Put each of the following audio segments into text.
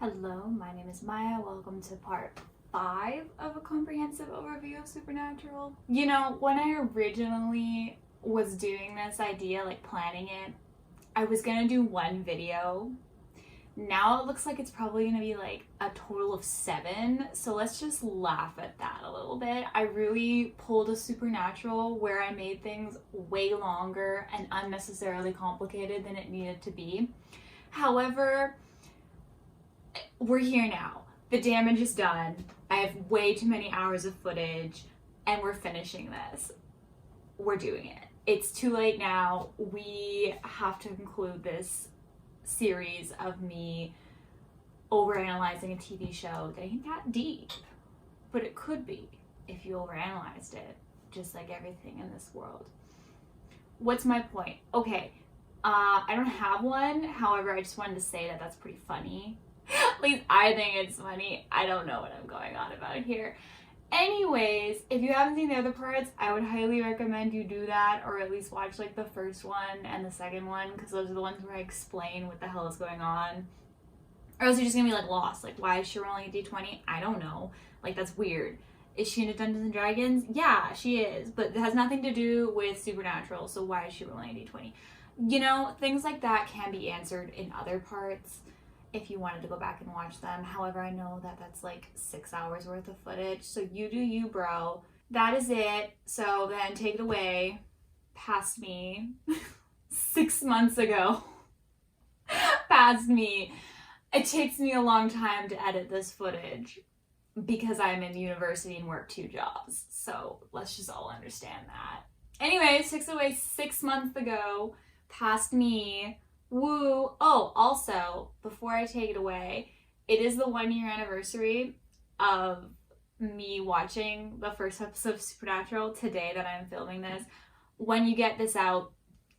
Hello, my name is Maya. Welcome to part 5 of a comprehensive overview of Supernatural. You know, when I originally was doing this idea, like planning it, I was gonna do one video. Now it looks like it's probably gonna be like a total of 7, so let's just laugh at that a little bit. I really pulled a Supernatural where I made things way longer and unnecessarily complicated than it needed to be. However, we're here now. The damage is done. I have way too many hours of footage and we're finishing this. We're doing it. It's too late now. We have to conclude this series of me overanalyzing a TV show that ain't that deep, but it could be if you overanalyzed it, just like everything in this world. What's my point? Okay, I don't have one. However, I just wanted to say that that's pretty funny. At least I think it's funny. I don't know what I'm going on about here. Anyways, if you haven't seen the other parts, I would highly recommend you do that, or at least watch like the first one and the second one, because those are the ones where I explain what the hell is going on. Or else you're just gonna be like lost. Like, why is she rolling a d20? I don't know. Like, that's weird. Is she into Dungeons and Dragons? Yeah, she is, but it has nothing to do with Supernatural, so why is she rolling a d20? You know, things like that can be answered in other parts if you wanted to go back and watch them. However, I know that that's like 6 hours worth of footage, so you do you, bro. That is it. So then take it away past me 6 months ago. Past me. It takes me a long time to edit this footage because I'm in university and work 2 jobs. So let's just all understand that. Anyway, 6 months ago, past me. Woo! Oh, also, before I take it away, it is the 1-year anniversary of me watching the first episode of Supernatural today that I'm filming this. When you get this out,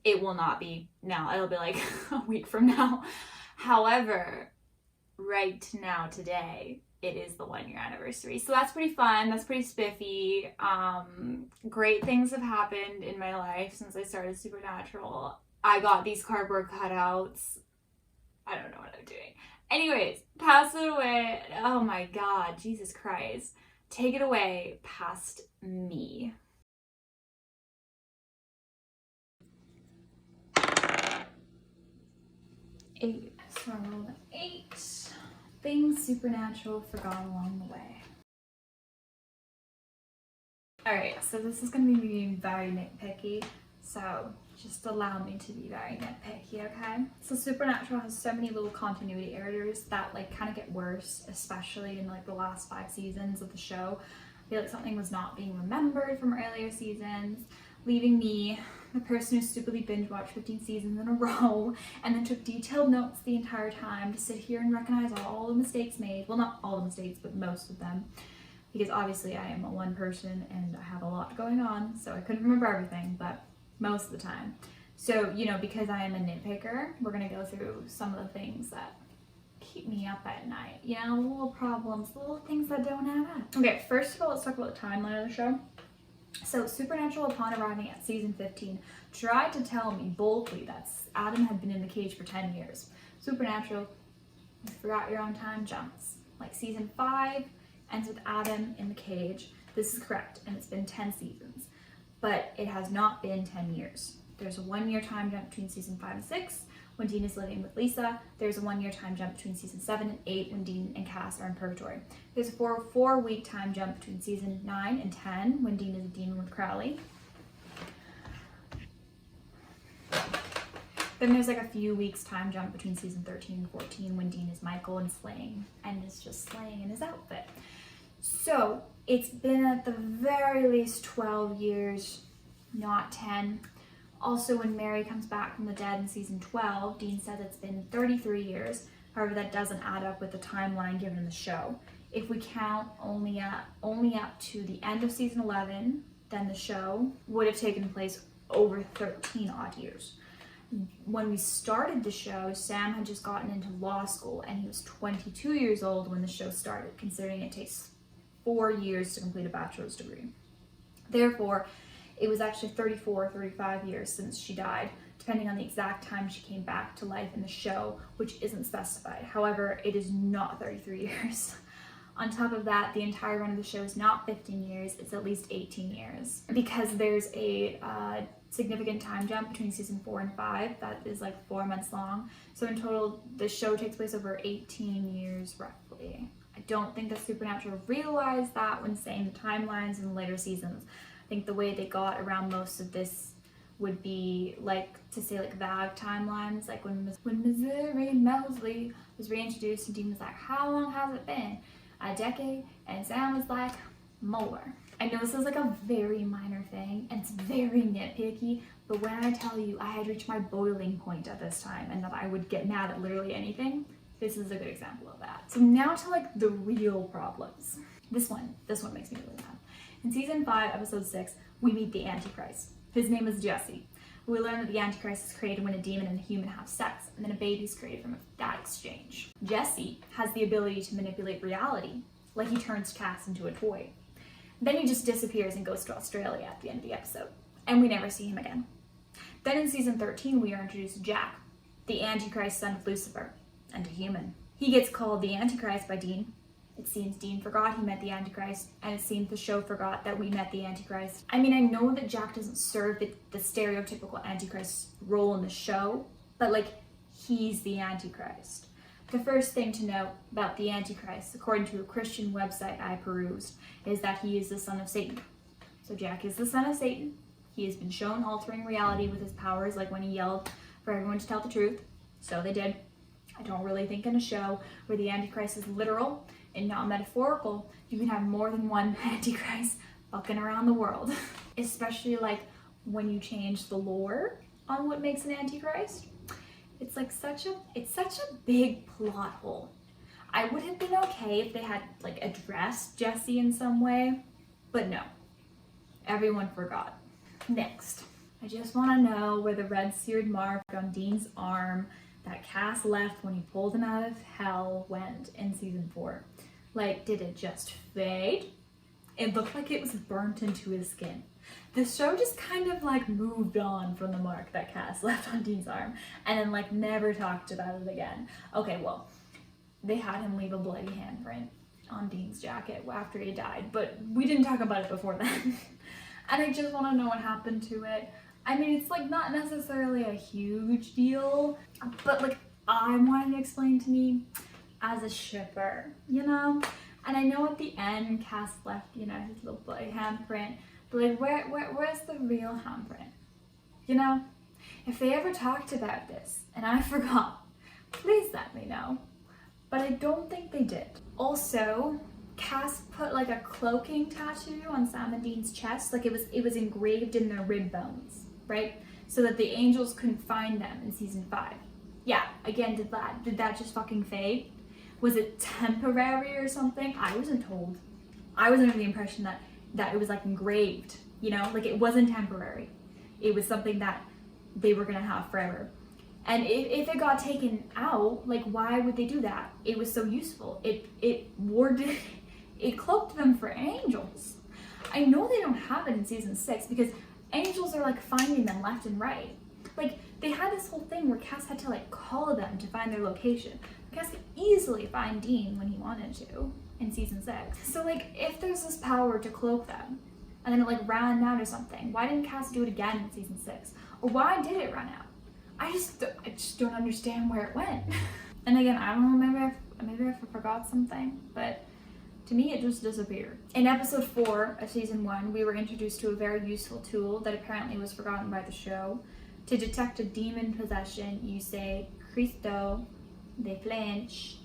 it will not be now. It'll be like a week from now. However, right now, today, it is the 1-year anniversary. So that's pretty fun. That's pretty spiffy. Great things have happened in my life since I started Supernatural. I got these cardboard cutouts. I don't know what I'm doing. Anyways, pass it away. Oh my God, Jesus Christ. Take it away past me. 8. So I rolled an 8. Things Supernatural forgot along the way. Alright, so this is going to be being very nitpicky. So just allow me to be very nitpicky, okay? So Supernatural has so many little continuity errors that like kind of get worse, especially in like the last 5 seasons of the show. I feel like something was not being remembered from earlier seasons, leaving me, the person who stupidly binge watched 15 seasons in a row and then took detailed notes the entire time to sit here and recognize all the mistakes made. Well, not all the mistakes, but most of them. Because obviously I am a one person and I have a lot going on, so I couldn't remember everything, but most of the time. So, you know, because I am a nitpicker, we're gonna go through some of the things that keep me up at night. You know, little problems, little things that don't add up. Okay, first of all, let's talk about the timeline of the show. So Supernatural, upon arriving at season 15, tried to tell me boldly that Adam had been in the cage for 10 years. Supernatural, you forgot your own time jumps. Like season 5 ends with Adam in the cage. This is correct, and it's been 10 seasons. But it has not been 10 years. There's a 1-year time jump between season 5 and 6 when Dean is living with Lisa. There's a 1-year time jump between season 7 and 8 when Dean and Cass are in purgatory. There's a 4-week time jump between season 9 and 10 when Dean is a demon with Crowley. Then there's like a few weeks time jump between season 13 and 14 when Dean is Michael and slaying, and is just slaying in his outfit. So it's been at the very least 12 years, not 10. Also, when Mary comes back from the dead in season 12, Dean says it's been 33 years. However, that doesn't add up with the timeline given in the show. If we count only up to the end of season 11, then the show would have taken place over 13 odd years. When we started the show, Sam had just gotten into law school and he was 22 years old when the show started, considering it takes 4 years to complete a bachelor's degree. Therefore, it was actually 34 or 35 years since she died depending on the exact time she came back to life in the show, which isn't specified. However, it is not 33 years. On top of that, the entire run of the show is not 15 years, it's at least 18 years. Because there's a significant time jump between season 4 and 5 that is like 4 months long. So in total, the show takes place over 18 years roughly. I don't think that Supernatural realized that when saying the timelines in the later seasons. I think the way they got around most of this would be like to say like vague timelines, like when Missouri Mosley was reintroduced and Dean was like, how long has it been? A decade? And Sam was like, more. I know this is like a very minor thing and it's very nitpicky, but when I tell you I had reached my boiling point at this time and that I would get mad at literally anything, this is a good example of that. So now to like the real problems. This one makes me really mad. In season 5, episode 6, we meet the Antichrist. His name is Jesse. We learn that the Antichrist is created when a demon and a human have sex, and then a baby is created from that exchange. Jesse has the ability to manipulate reality, like he turns Cass into a toy. Then he just disappears and goes to Australia at the end of the episode, and we never see him again. Then in season 13, we are introduced to Jack, the Antichrist son of Lucifer, and a human. He gets called the Antichrist by Dean. It seems Dean forgot he met the Antichrist, and it seems the show forgot that we met the Antichrist. I mean, I know that Jack doesn't serve the stereotypical Antichrist role in the show, but like, he's the Antichrist. The first thing to note about the Antichrist, according to a Christian website I perused, is that he is the son of Satan. So Jack is the son of Satan. He has been shown altering reality with his powers, like when he yelled for everyone to tell the truth. So they did. I don't really think in a show where the Antichrist is literal and not metaphorical, you can have more than one Antichrist fucking around the world. Especially like when you change the lore on what makes an Antichrist. It's like such a big plot hole. I would have been okay if they had like addressed Jesse in some way, but no. Everyone forgot. Next, I just want to know where the red seared mark on Dean's arm that Cass left when he pulled him out of hell went in season 4. Like, did it just fade? It looked like it was burnt into his skin. The show just kind of like moved on from the mark that Cass left on Dean's arm and then like never talked about it again. Okay, well, they had him leave a bloody handprint on Dean's jacket after he died, but we didn't talk about it before then. And I just want to know what happened to it. I mean, it's like not necessarily a huge deal, but like I wanted to explain to me as a shipper, you know? And I know at the end Cass left, you know, his little bloody handprint, but like where's the real handprint? You know? If they ever talked about this and I forgot, please let me know. But I don't think they did. Also, Cass put like a cloaking tattoo on Sam and Dean's chest, like it was engraved in their rib bones, right? So that the angels couldn't find them in season 5. Yeah, again, did that just fucking fade? Was it temporary or something? I wasn't told. I was under the impression that it was like engraved, you know, like it wasn't temporary. It was something that they were gonna have forever. And if it got taken out, like why would they do that? It was so useful. It cloaked them for angels. I know they don't have it in season 6 because angels are like finding them left and right. Like they had this whole thing where Cass had to like call them to find their location. Cass could easily find Dean when he wanted to in season 6. So like if there's this power to cloak them and then it like ran out or something, why didn't Cass do it again in season 6? Or why did it run out? I just don't understand where it went. And again, I don't know, maybe I forgot something, but to me it just disappeared. In episode 4 of season 1, we were introduced to a very useful tool that apparently was forgotten by the show. To detect a demon possession, you say Cristo de flinch.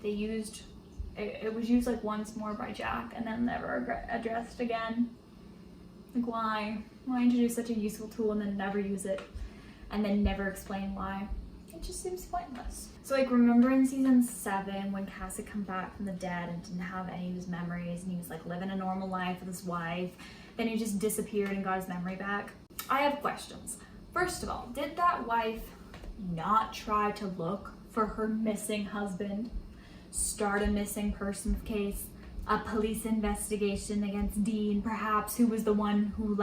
It was used like once more by Jack and then never addressed again. Like why introduce such a useful tool and then never use it and then never explain why? It just seems pointless. So like remember in season 7 when Cass had come back from the dead and didn't have any of his memories and he was like living a normal life with his wife, then he just disappeared and got his memory back? I have questions. First of all, did that wife not try to look for her missing husband, start a missing persons case, a police investigation against Dean, perhaps, who was the one who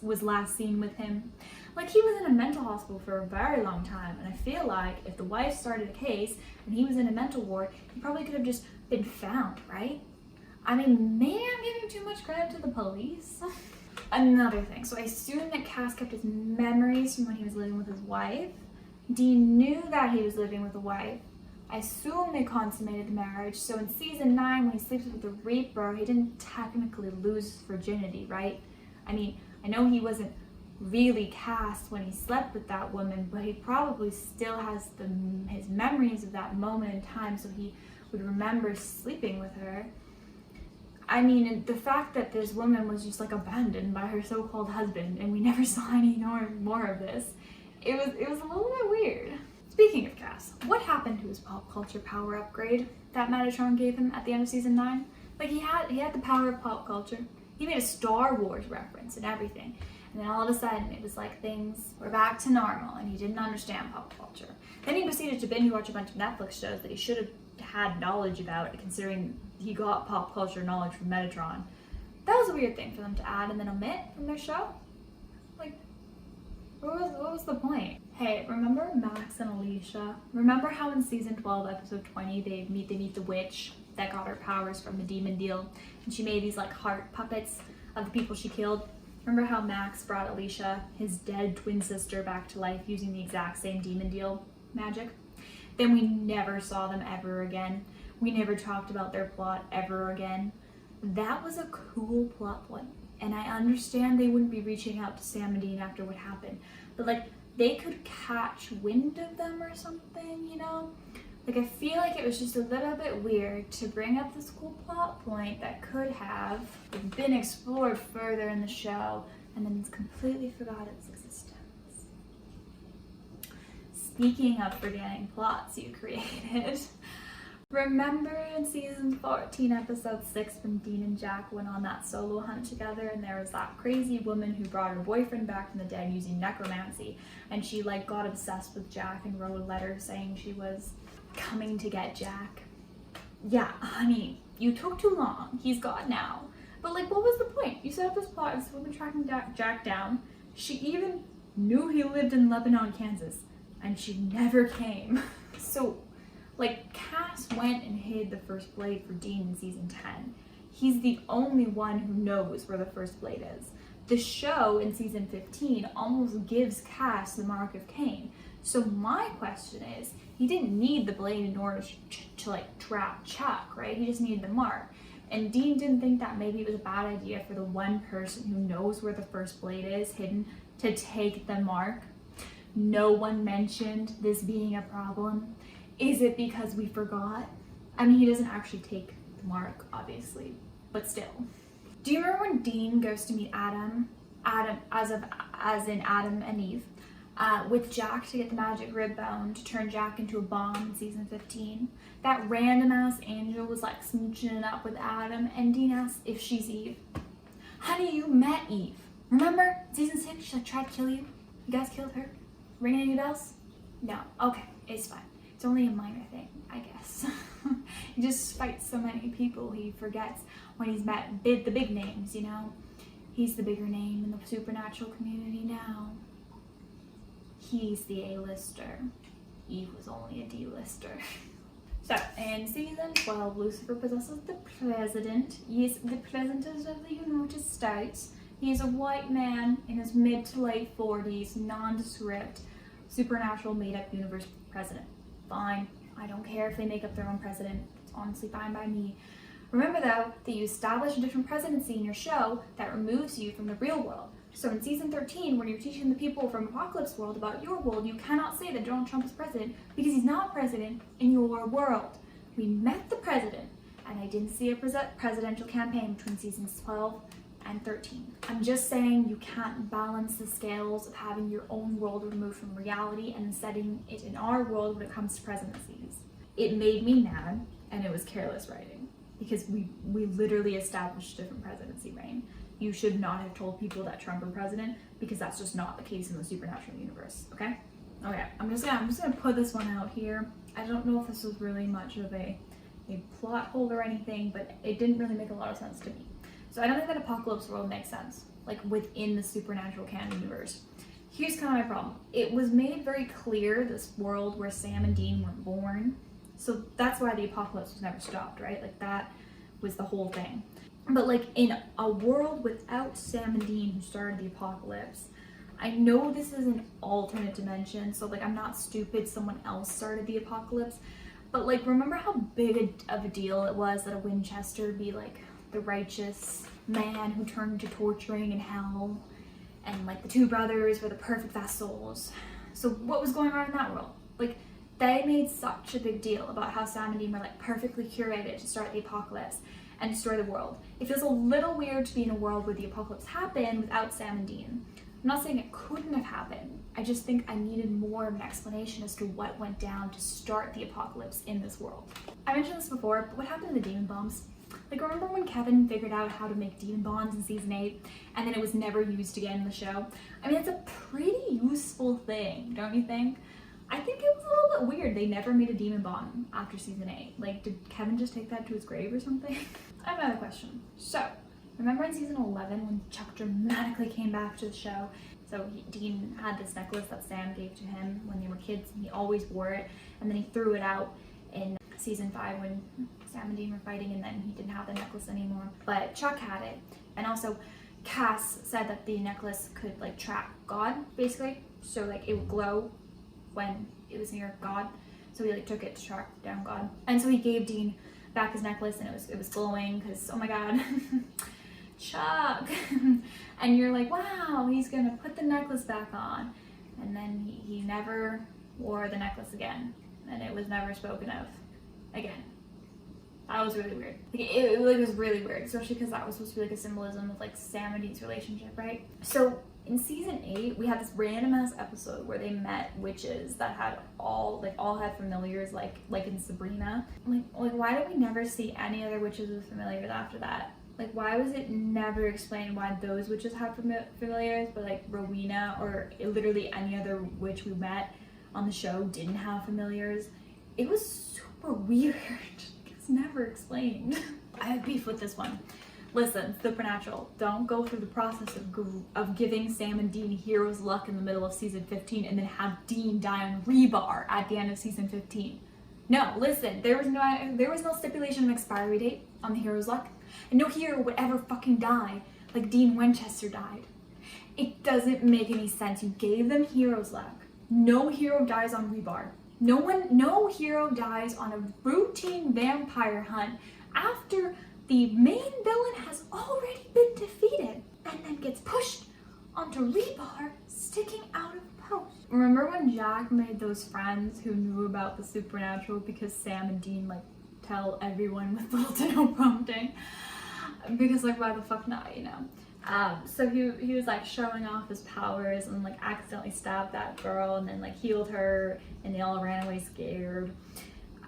was last seen with him. Like, he was in a mental hospital for a very long time, and I feel like if the wife started a case and he was in a mental ward, he probably could have just been found, right? I mean, maybe I'm giving too much credit to the police. Another thing, so I assume that Cass kept his memories from when he was living with his wife. Dean knew that he was living with a wife. I assume they consummated the marriage, so in season 9, when he sleeps with the Reaper, he didn't technically lose his virginity, right? I mean, I know he wasn't really cast when he slept with that woman, but he probably still has his memories of that moment in time, so he would remember sleeping with her. I mean, the fact that this woman was just like abandoned by her so-called husband, and we never saw any more of this, it was a little bit weird. Speaking of Cass, what happened to his pop culture power upgrade that Metatron gave him at the end of season 9? Like, he had the power of pop culture. He made a Star Wars reference and everything. And then all of a sudden, it was like things were back to normal, and he didn't understand pop culture. Then he proceeded to binge watch a bunch of Netflix shows that he should have had knowledge about, considering he got pop culture knowledge from Metatron. That was a weird thing for them to add and then omit from their show. Like, what was the point? Hey, remember Max and Alicia? Remember how in season 12, episode 20, they meet the witch that got her powers from the demon deal, and she made these like heart puppets of the people she killed? Remember how Max brought Alicia, his dead twin sister, back to life using the exact same demon deal magic? Then we never saw them ever again. We never talked about their plot ever again. That was a cool plot point, and I understand they wouldn't be reaching out to Sam and Dean after what happened, but like, they could catch wind of them or something, you know? Like, I feel like it was just a little bit weird to bring up this cool plot point that could have been explored further in the show, and then it's completely forgot its existence. Speaking of forgetting plots you created, remember in season 14, episode 6, when Dean and Jack went on that solo hunt together, and there was that crazy woman who brought her boyfriend back from the dead using necromancy, and she like got obsessed with Jack and wrote a letter saying she was coming to get Jack? Yeah, honey, you took too long. He's gone now. But like, what was the point? You set up this plot of this woman tracking Jack down. She even knew he lived in Lebanon, Kansas, and she never came. So, like, Cass went and hid the first blade for Dean in season 10. He's the only one who knows where the first blade is. The show in season 15 almost gives Cass the mark of Cain. So my question is, he didn't need the blade in order to like trap Chuck, right? He just needed the mark. And Dean didn't think that maybe it was a bad idea for the one person who knows where the first blade is hidden to take the mark. No one mentioned this being a problem. Is it because we forgot? I mean, he doesn't actually take the mark, obviously, but still. Do you remember when Dean goes to meet Adam as in Adam and Eve, with Jack to get the magic rib bone to turn Jack into a bomb in season 15? That random ass angel was like smooching it up with Adam, and Dean asks if she's Eve. Honey, you met Eve. Remember season 6, she like tried to kill you? You guys killed her? Ringing any bells? No. Okay, it's fine. It's only a minor thing, I guess. He just fights so many people, he forgets when he's met the big names, you know? He's the bigger name in the supernatural community now. He's the A-lister. Eve was only a D-lister. So, in season 12, Lucifer possesses the president. He is the president of the United States. He is a white man in his mid to late 40s, nondescript, supernatural made-up universe president. Fine. I don't care if they make up their own president. It's honestly fine by me. Remember, though, that you establish a different presidency in your show that removes you from the real world. So in season 13, when you're teaching the people from Apocalypse World about your world, you cannot say that Donald Trump is president because he's not president in your world. We met the president, and I didn't see a presidential campaign between seasons 12 and 13. I'm just saying you can't balance the scales of having your own world removed from reality and setting it in our world when it comes to presidencies. It made me mad, and it was careless writing, because we literally established a different presidency reign. You should not have told people that Trump were president, because that's just not the case in the supernatural universe, okay? Okay, I'm just gonna put this one out here. I don't know if this was really much of a a plot hole or anything, but it didn't really make a lot of sense to me. So I don't think that Apocalypse World makes sense, like within the supernatural canon universe. Here's kind of my problem. It was made very clear, this world where Sam and Dean were born. So that's why the apocalypse was never stopped, right? Like that was the whole thing. But like in a world without Sam and Dean who started the apocalypse, I know this is an alternate dimension, so like I'm not stupid, someone else started the apocalypse. But like remember how big of a deal it was that a Winchester be like the righteous man who turned to torturing in hell, and like the two brothers were the perfect vessels. So what was going on in that world? Like they made such a big deal about how Sam and Dean were like perfectly curated to start the apocalypse and destroy the world. It feels a little weird to be in a world where the apocalypse happened without Sam and Dean. I'm not saying it couldn't have happened. I just think I needed more of an explanation as to what went down to start the apocalypse in this world. I mentioned this before, but what happened to the demon bombs? Like remember when Kevin figured out how to make demon bombs in season 8 and then it was never used again in the show? I mean, it's a pretty useful thing, don't you think? I think it was a little bit weird they never made a demon bomb after season 8. Like did Kevin just take that to his grave or something? I have another question. So, remember in season 11 when Chuck dramatically came back to the show? So Dean had this necklace that Sam gave to him when they were kids and he always wore it, and then he threw it out in season 5 when Sam and Dean were fighting, and then he didn't have the necklace anymore. But Chuck had it, and also Cass said that the necklace could like track God basically, so like it would glow when it was near God. So he like took it to track down God, and so he gave Dean back his necklace, and it was glowing because oh my god, Chuck. And you're like, wow, he's gonna put the necklace back on, and then he never wore the necklace again, and it was never spoken of again. That was really weird. Like, it was really weird, especially because that was supposed to be like a symbolism of like Sam and Dean's relationship, right? So in season 8, we had this random ass episode where they met witches that had all had familiars, like in Sabrina. Like why did we never see any other witches with familiars after that? Like why was it never explained why those witches had familiars, but like Rowena or literally any other witch we met on the show didn't have familiars? It was super weird. It's never explained. I have beef with this one. Listen, Supernatural, don't go through the process of giving Sam and Dean hero's luck in the middle of season 15 and then have Dean die on rebar at the end of season 15. No, listen, there was no stipulation of expiry date on the hero's luck, and no hero would ever fucking die like Dean Winchester died. It doesn't make any sense. You gave them hero's luck. No hero dies on rebar. No hero dies on a routine vampire hunt after the main villain has already been defeated and then gets pushed onto rebar sticking out of a post. Remember when Jack made those friends who knew about the supernatural because Sam and Dean like tell everyone with little to no prompting? Because like why the fuck not, you know? So he was like showing off his powers and like accidentally stabbed that girl and then like healed her and they all ran away scared.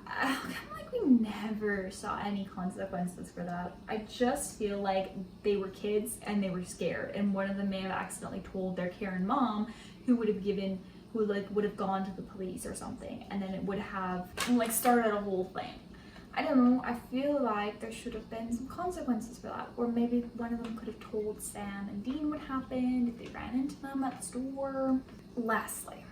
Kind of like we never saw any consequences for that. I just feel like they were kids and they were scared, and one of them may have accidentally told their Karen mom, who would have gone to the police or something, and then it would have like started a whole thing. I don't know, I feel like there should have been some consequences for that. Or maybe one of them could have told Sam and Dean what happened if they ran into them at the store. Lastly,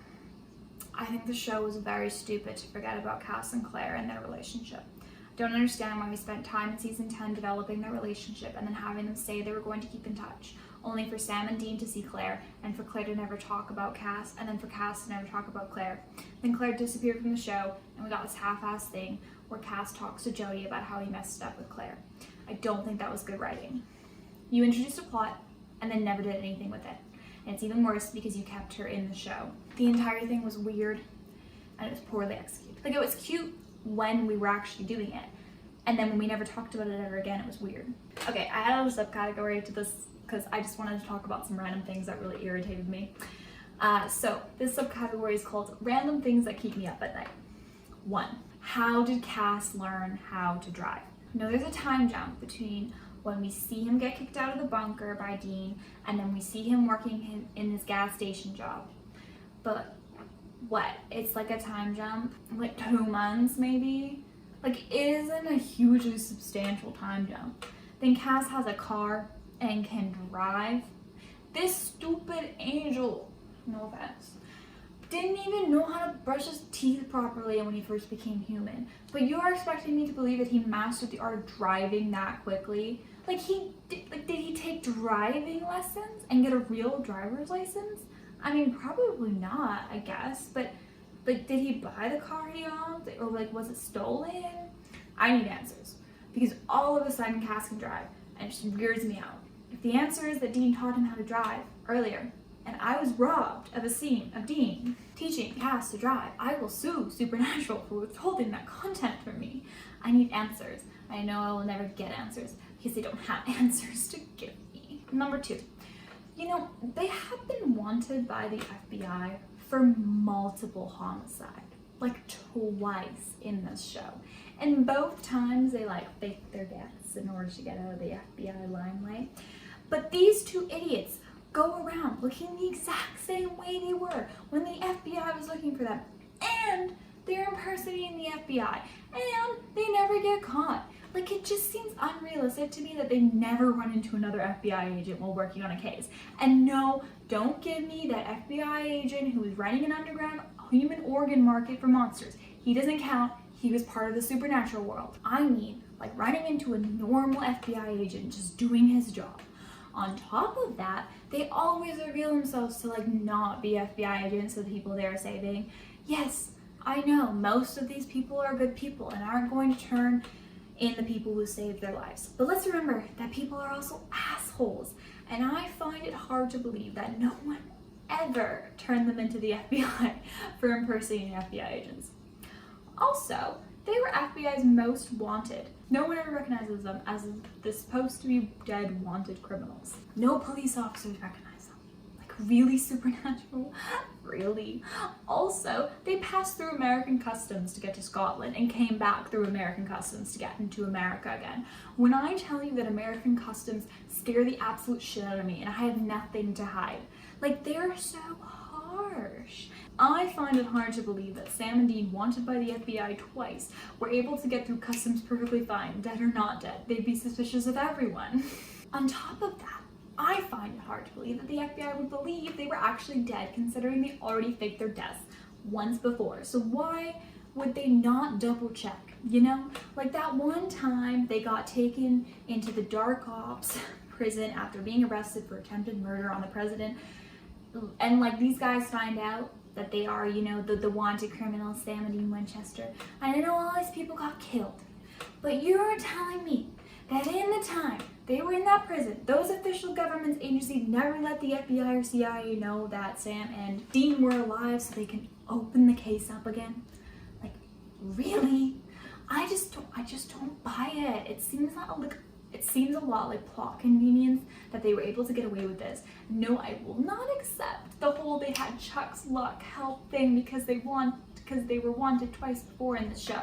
I think the show was very stupid to forget about Cass and Claire and their relationship. I don't understand why we spent time in season 10 developing their relationship and then having them say they were going to keep in touch, only for Sam and Dean to see Claire, and for Claire to never talk about Cass, and then for Cass to never talk about Claire. Then Claire disappeared from the show, and we got this half-assed thing where Cass talks to Jody about how he messed up with Claire. I don't think that was good writing. You introduced a plot and then never did anything with it. And it's even worse because you kept her in the show. The entire thing was weird and it was poorly executed. Like it was cute when we were actually doing it, and then when we never talked about it ever again, it was weird. Okay, I added a subcategory to this because I just wanted to talk about some random things that really irritated me. So this subcategory is called Random Things That Keep Me Up at Night. 1. How did Cass learn how to drive? Now there's a time jump between when we see him get kicked out of the bunker by Dean and then we see him working in his gas station job. But what? It's like a time jump, like 2 months maybe? Like, it isn't a hugely substantial time jump. Then Cass has a car and can drive. This stupid angel, no offense, didn't even know how to brush his teeth properly when he first became human. But you're expecting me to believe that he mastered the art of driving that quickly? Did he take driving lessons and get a real driver's license? I mean, probably not, I guess. But did he buy the car he owned, or was it stolen? I need answers, because all of a sudden Cass can drive, and it just weirds me out. If the answer is that Dean taught him how to drive earlier, and I was robbed of a scene of Dean teaching Cass to drive, I will sue Supernatural for withholding that content from me. I need answers. I know I will never get answers because they don't have answers to give me. Number 2, they have been wanted by the FBI for multiple homicides, twice in this show. And both times they faked their deaths in order to get out of the FBI limelight. But these two idiots go around looking the exact same way they were when the FBI was looking for them. And they're impersonating the FBI. And they never get caught. It just seems unrealistic to me that they never run into another FBI agent while working on a case. And no, don't give me that FBI agent who was running an underground human organ market for monsters. He doesn't count. He was part of the supernatural world. I mean, running into a normal FBI agent just doing his job. On top of that, they always reveal themselves to not be FBI agents, so the people they are saving. Yes, I know most of these people are good people and aren't going to turn in the people who saved their lives. But let's remember that people are also assholes, and I find it hard to believe that no one ever turned them into the FBI for impersonating FBI agents. Also, they were FBI's most wanted. No one ever recognizes them as the supposed to be dead wanted criminals. No police officers recognize them. Really, Supernatural? Really? Also, they passed through American customs to get to Scotland and came back through American customs to get into America again. When I tell you that American customs scare the absolute shit out of me and I have nothing to hide, they're so harsh. I find it hard to believe that Sam and Dean, wanted by the FBI twice, were able to get through customs perfectly fine, dead or not dead. They'd be suspicious of everyone. On top of that, I find it hard to believe that the FBI would believe they were actually dead, considering they already faked their deaths once before. So why would they not double check? That one time they got taken into the dark ops prison after being arrested for attempted murder on the president. And these guys find out that they are, the wanted criminals, Sam and Dean Winchester. And I know all these people got killed. But you're telling me that in the time they were in that prison, those official government agencies never let the FBI or CIA know that Sam and Dean were alive so they can open the case up again? Really? I just don't buy it. It seems a lot like plot convenience that they were able to get away with this. No, I will not accept the whole they had Chuck's luck help thing because they were wanted twice before in the show.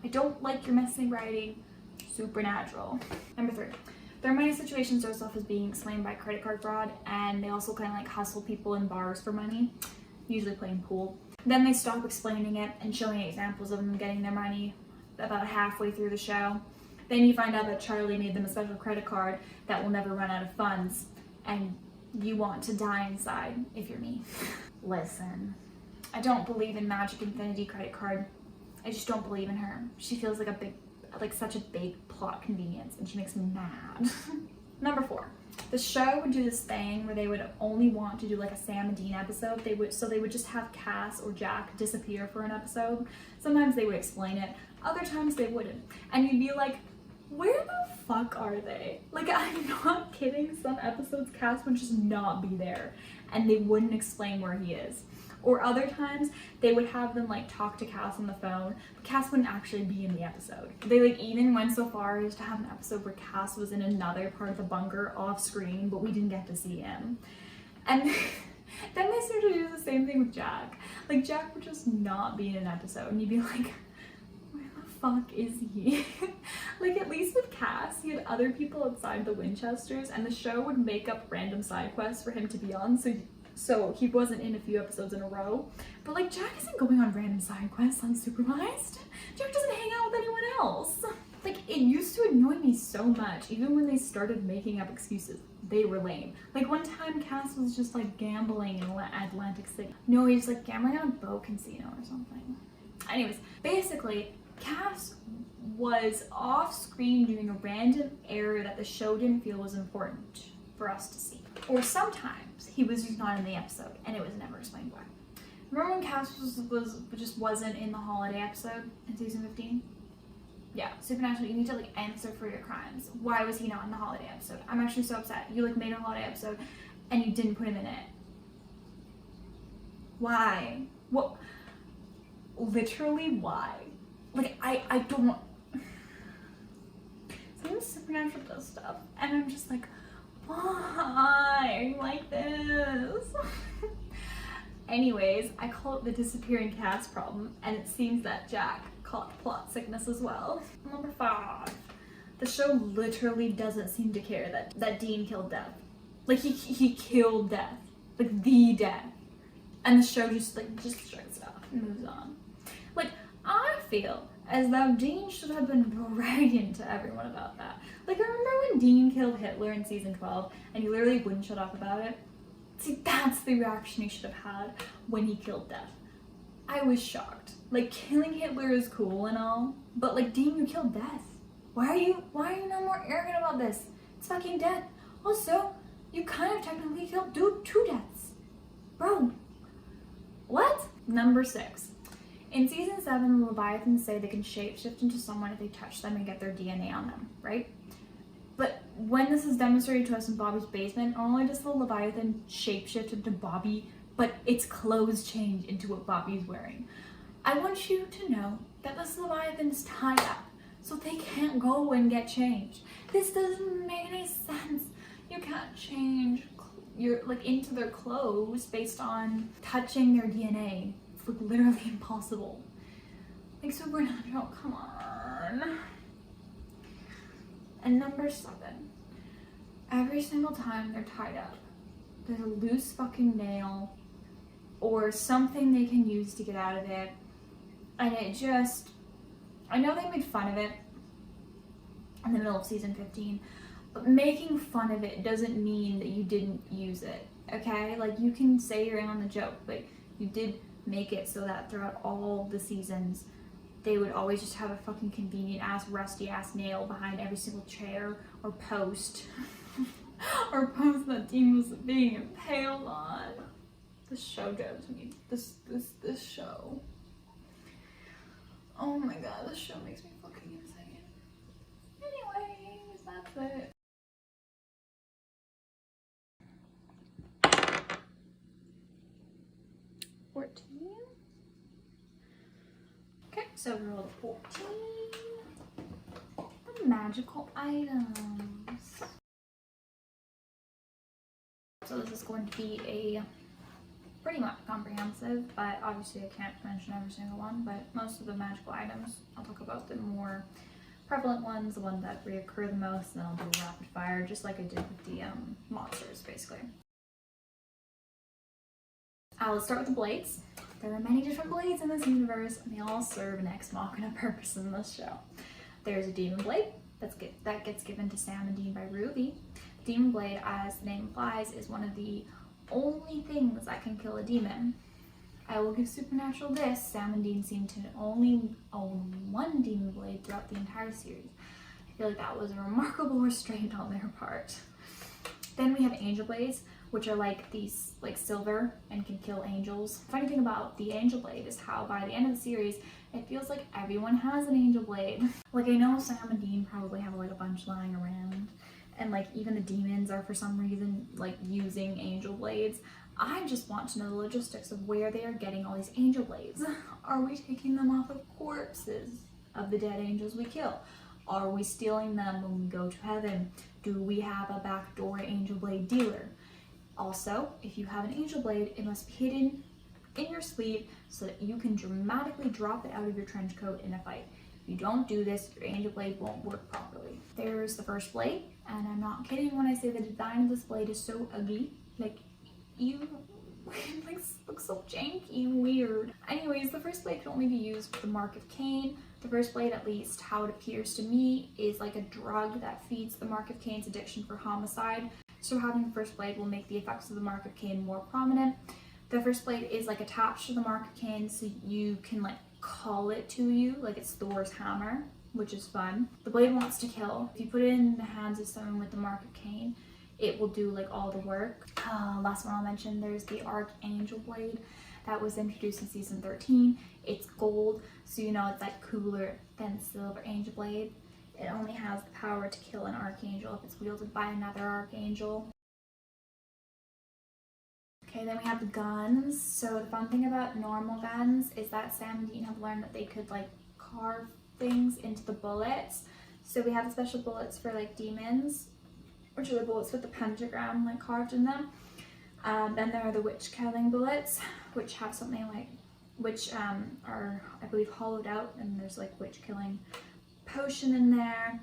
I don't like your messy writing. Supernatural. Number 3. Their money situation starts off as being explained by credit card fraud, and they also kind of hustle people in bars for money, usually playing pool. Then they stop explaining it and showing examples of them getting their money about halfway through the show. Then you find out that Charlie made them a special credit card that will never run out of funds, and you want to die inside if you're me. Listen, I don't believe in Magic Infinity credit card. I just don't believe in her. She feels like such a big plot convenience, and she makes me mad. Number 4. The show would do this thing where they would only want to do a Sam and Dean episode. They would just have Cass or Jack disappear for an episode. Sometimes they would explain it, other times they wouldn't. And you'd be like, where the fuck are they? I'm not kidding, some episodes Cass would just not be there and they wouldn't explain where he is. Or other times they would have them talk to Cass on the phone, but Cass wouldn't actually be in the episode. They even went so far as to have an episode where Cass was in another part of the bunker off screen, but we didn't get to see him. And then they started to do the same thing with Jack. Jack would just not be in an episode and you'd be like, where the fuck is he? At least with Cass, he had other people outside the Winchesters, and the show would make up random side quests for him to be on, so so he wasn't in a few episodes in a row. But like, Jack isn't going on random side quests unsupervised. Jack doesn't hang out with anyone else. Like, it used to annoy me so much, even when they started making up excuses. They were lame. Like, one time Cass was just like gambling in Atlantic City. No, he was like gambling on a boat casino or something. Anyways, basically, Cass was off screen doing a random error that the show didn't feel was important for us to see. Or sometimes he was just not in the episode and it was never explained why. Remember when Cass just wasn't in the holiday episode in season 15? Yeah, Supernatural, you need to like answer for your crimes. Why was he not in the holiday episode? I'm actually so upset. You like made a holiday episode and you didn't put him in it. Why? What? Literally, why? Like, I don't. Sometimes Supernatural does stuff, and I'm just like, why are you like this? Anyways, I call it the disappearing Cass problem, and it seems that Jack caught plot sickness as well. Number 5. The show literally doesn't seem to care that Dean killed Death. Like, he killed Death. Like, the death. And the show just shrugs it off and moves on. Like, I feel as though Dean should have been bragging to everyone about that. Like, remember when Dean killed Hitler in season 12 and he literally wouldn't shut up about it? See, that's the reaction he should have had when he killed Death. I was shocked. Like, killing Hitler is cool and all, but like, Dean, you killed Death. Why are you no more arrogant about this? It's fucking Death. Also, you kind of technically killed two deaths. Bro. What? Number 6. In season 7, the Leviathans say they can shapeshift into someone if they touch them and get their DNA on them, right? But when this is demonstrated to us in Bobby's basement, not only does the Leviathan shapeshift into Bobby, but its clothes change into what Bobby's wearing. I want you to know that this Leviathan is tied up, so they can't go and get changed. This doesn't make any sense. You can't change into their clothes based on touching their DNA. It's like literally impossible. Like, Supernatural, come on. And number 7. Every single time they're tied up, there's a loose fucking nail or something they can use to get out of it. And it just, I know they made fun of it in the middle of season 15, but making fun of it doesn't mean that you didn't use it, okay? Like, you can say you're in on the joke, but you did make it so that throughout all the seasons, they would always just have a fucking convenient ass, rusty ass nail behind every single chair or post. Or post that Dean was being impaled on. This show drives me. This show. Oh my god, this show makes me fucking insane. Anyways, that's it. Okay, so we rolled 14. The magical items. So this is going to be a pretty much comprehensive, but obviously I can't mention every single one, but most of the magical items, I'll talk about the more prevalent ones, the ones that reoccur the most, and then I'll do rapid fire, just like I did with the monsters, basically. Let's start with the blades. There are many different blades in this universe, and they all serve an ex machina purpose in this show. There's a demon blade that gets given to Sam and Dean by Ruby. The demon blade, as the name implies, is one of the only things that can kill a demon. I will give Supernatural this: Sam and Dean seem to only own one demon blade throughout the entire series. I feel like that was a remarkable restraint on their part. Then we have angel blades, which are like these, like silver and can kill angels. The funny thing about the angel blade is how by the end of the series, it feels like everyone has an angel blade. Like, I know Sam and Dean probably have like a bunch lying around, and like even the demons are for some reason like using angel blades. I just want to know the logistics of where they are getting all these angel blades. Are we taking them off of corpses of the dead angels we kill? Are we stealing them when we go to heaven? Do we have a backdoor angel blade dealer? Also, if you have an angel blade, it must be hidden in your sleeve so that you can dramatically drop it out of your trench coat in a fight. If you don't do this, your angel blade won't work properly. There's the first blade, and I'm not kidding when I say the design of this blade is so ugly. Like, you It like looks so janky and weird. Anyways, the first blade can only be used with the mark of Cain. The first blade, at least how it appears to me, is like a drug that feeds the mark of Cain's addiction for homicide. So having the first blade will make the effects of the mark of Cain more prominent. The first blade is like attached to the mark of Cain, so you can like call it to you, like it's Thor's hammer, which is fun. The blade wants to kill. If you put it in the hands of someone with the mark of Cain, it will do like all the work. Last one I'll mention, there's the Archangel blade that was introduced in season 13. It's gold, so you know it's like cooler than the silver angel blade. It only has the power to kill an archangel if it's wielded by another archangel. Okay, then we have the guns. So the fun thing about normal guns is that Sam and Dean have learned that they could like carve things into the bullets. So we have the special bullets for like demons, which are the bullets with the pentagram like carved in them. Then there are the witch killing bullets, which have something like, which are I believe hollowed out, and there's like witch killing potion in there.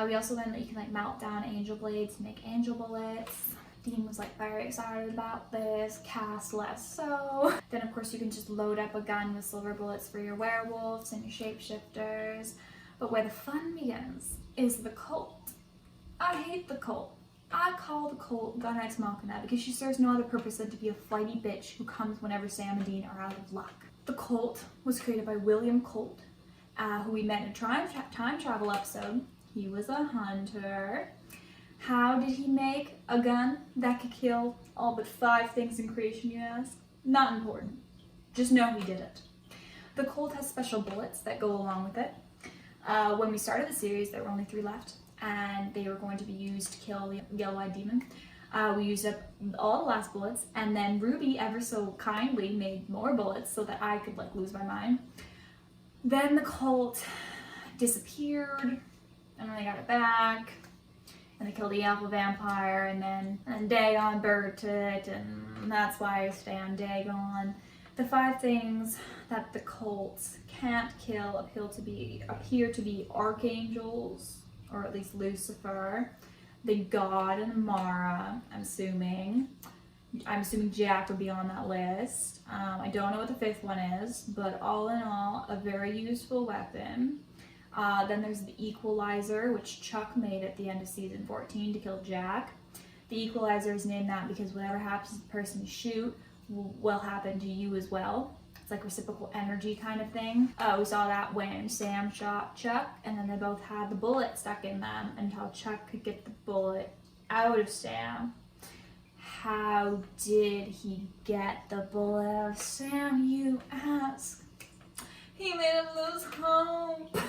We also learned that you can like melt down angel blades to make angel bullets. Dean was like very excited about this, Cass less so. Then of course you can just load up a gun with silver bullets for your werewolves and your shapeshifters. But where the fun begins is the cult. I hate the cult. I call the cult Gun Ex Machina because she serves no other purpose than to be a flighty bitch who comes whenever Sam and Dean are out of luck. The cult was created by William Colt, who we met in a time travel episode. He was a hunter. How did he make a gun that could kill all but 5 things in creation, you ask? Not important. Just know he did it. The Colt has special bullets that go along with it. When we started the series, there were only 3 left, and they were going to be used to kill the yellow-eyed demon. We used up all the last bullets, and then Ruby ever so kindly made more bullets so that I could like lose my mind. Then the Colt disappeared, and then they got it back. And they killed the alpha vampire, and then Dagon burnt it, and that's why I stay on Dagon. The 5 things that the cults can't kill appear to be archangels, or at least Lucifer, the god and Mara, I'm assuming Jack would be on that list. I don't know what the 5th one is, but all in all, a very useful weapon. Then there's the Equalizer, which Chuck made at the end of season 14 to kill Jack. The Equalizer is named that because whatever happens to the person you shoot will happen to you as well. It's like reciprocal energy kind of thing. We saw that when Sam shot Chuck, and then they both had the bullet stuck in them until Chuck could get the bullet out of Sam. How did he get the bullet out of Sam, you ask? He made him lose hope.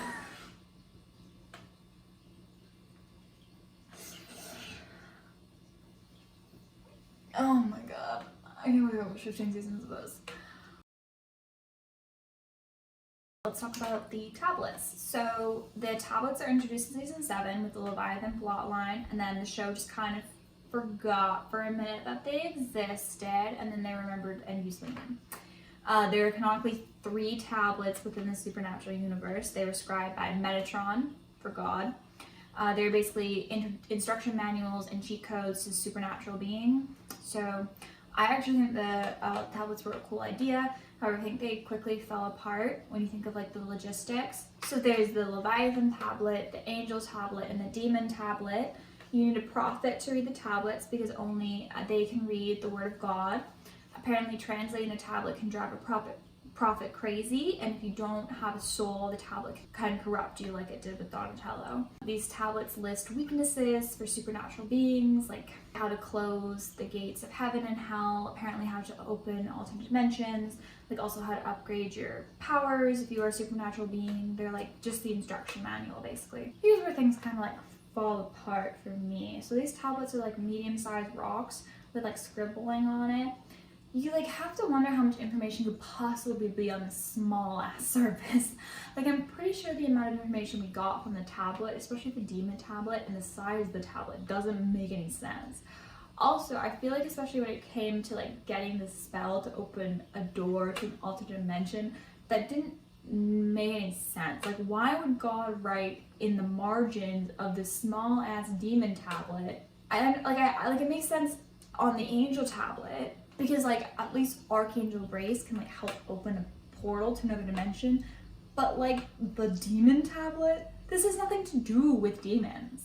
Oh my god, I can't believe I watched 15 seasons of this. Let's talk about the tablets. So the tablets are introduced in season 7 with the Leviathan plotline, and then the show just kind of forgot for a minute that they existed, and then they remembered and used them. There are canonically 3 tablets within the supernatural universe. They were scribed by Metatron, for God. They're basically instruction manuals and cheat codes to supernatural being. So I actually think the tablets were a cool idea. However, I think they quickly fell apart when you think of like the logistics. So there's the Leviathan tablet, the Angel tablet, and the Demon tablet. You need a prophet to read the tablets because only they can read the word of God. Apparently translating a tablet can drive a prophet crazy, and if you don't have a soul, the tablet can corrupt you like it did with Donatello. These tablets list weaknesses for supernatural beings, like how to close the gates of heaven and hell, apparently how to open alternate dimensions, like also how to upgrade your powers if you are a supernatural being. They're like just the instruction manual basically. Here's where things kind of like fall apart for me. So these tablets are like medium-sized rocks with like scribbling on it. You like have to wonder how much information could possibly be on this small ass surface. Like I'm pretty sure the amount of information we got from the tablet, especially the demon tablet, and the size of the tablet doesn't make any sense. Also, I feel like especially when it came to like getting the spell to open a door to an alternate dimension, that didn't make any sense. Like why would God write in the margins of this small ass demon tablet? It makes sense on the angel tablet, Because like at least Archangel Grace can like help open a portal to another dimension, but like the demon tablet, this has nothing to do with demons.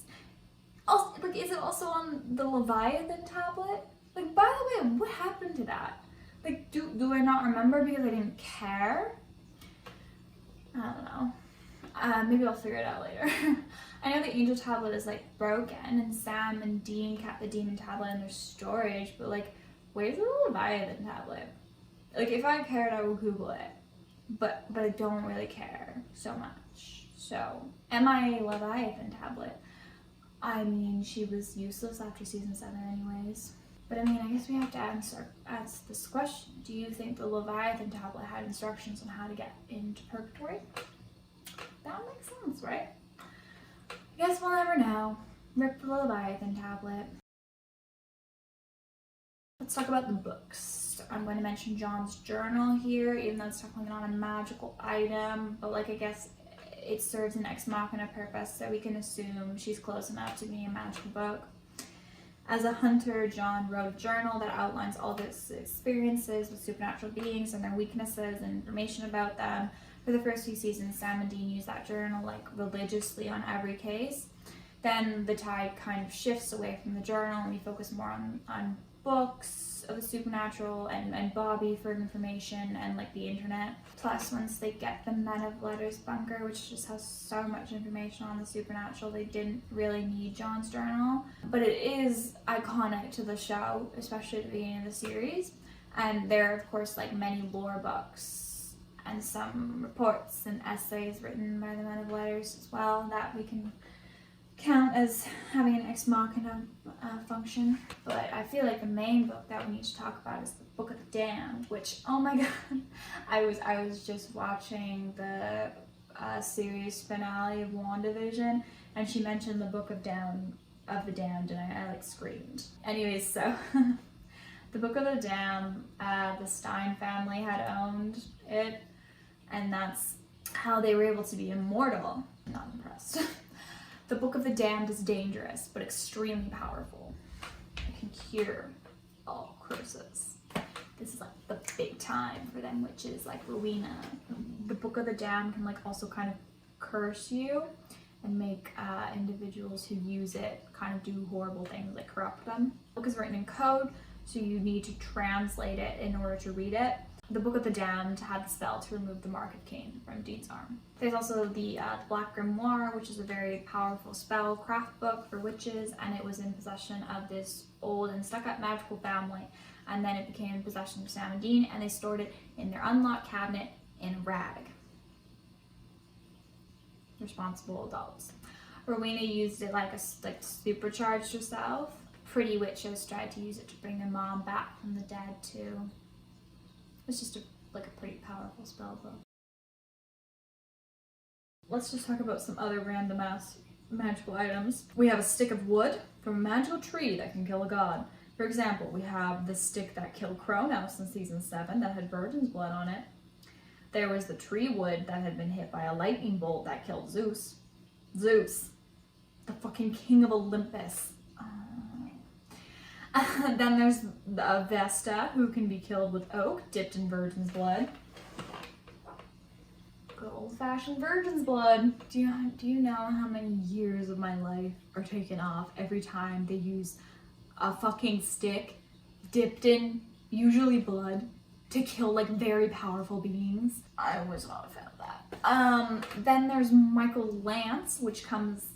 Also, like, is it also on the Leviathan tablet? Like, by the way, what happened to that? Like, do I not remember because I didn't care? I don't know. Maybe I'll figure it out later. I know the Angel tablet is like broken, and Sam and Dean kept the demon tablet in their storage, but like, where's the Leviathan tablet? Like, if I cared, I would Google it, but I don't really care so much. So, am I Leviathan tablet? I mean, she was useless after season 7 anyways. But I mean, I guess we have to ask this question. Do you think the Leviathan tablet had instructions on how to get into purgatory? That makes sense, right? I guess we'll never know. Rip the Leviathan tablet. Let's talk about the books. I'm going to mention John's journal here, even though it's technically not a magical item, but like I guess it serves an ex machina purpose, so we can assume she's close enough to being a magical book. As a hunter, John wrote a journal that outlines all of his experiences with supernatural beings and their weaknesses and information about them. For the first few seasons, Sam and Dean used that journal like religiously on every case. Then the tide kind of shifts away from the journal and we focus more on books of the supernatural and Bobby for information and like the internet. Plus, once they get the Men of Letters bunker, which just has so much information on the supernatural, they didn't really need John's journal. But it is iconic to the show, especially at the beginning of the series. And there are, of course, like many lore books and some reports and essays written by the Men of Letters as well that we can count as having an ex machina function. But I feel like the main book that we need to talk about is the Book of the Damned, which, oh my god, I was just watching the series finale of WandaVision, and she mentioned the Book of the Damned, and I like screamed. Anyways, so the Book of the Damned, the Stein family had owned it, and that's how they were able to be immortal. I'm not impressed. The Book of the Damned is dangerous, but extremely powerful. It can cure all curses. This is like the big time for them witches like Rowena. The Book of the Damned can like also kind of curse you and make individuals who use it kind of do horrible things, like corrupt them. The book is written in code, so you need to translate it in order to read it. The Book of the Damned had the spell to remove the Mark of Cain from Dean's arm. There's also the Black Grimoire, which is a very powerful spell craft book for witches, and it was in possession of this old and stuck-up magical family, and then it became in possession of Sam and Dean, and they stored it in their unlocked cabinet in a rag. Responsible adults. Rowena used it like supercharged herself. Pretty witches tried to use it to bring their mom back from the dead too. It's just a pretty powerful spell book. Let's just talk about some other random ass magical items. We have a stick of wood from a magical tree that can kill a god. For example, we have the stick that killed Kronos in season 7 that had virgin's blood on it. There was the tree wood that had been hit by a lightning bolt that killed Zeus. Zeus, the fucking king of Olympus. Then there's the Vesta, who can be killed with oak dipped in virgin's blood. Good old-fashioned virgin's blood. Do you know how many years of my life are taken off every time they use a fucking stick dipped in, usually blood, to kill like very powerful beings? I was not a fan of that. Then there's Michael Lance, which comes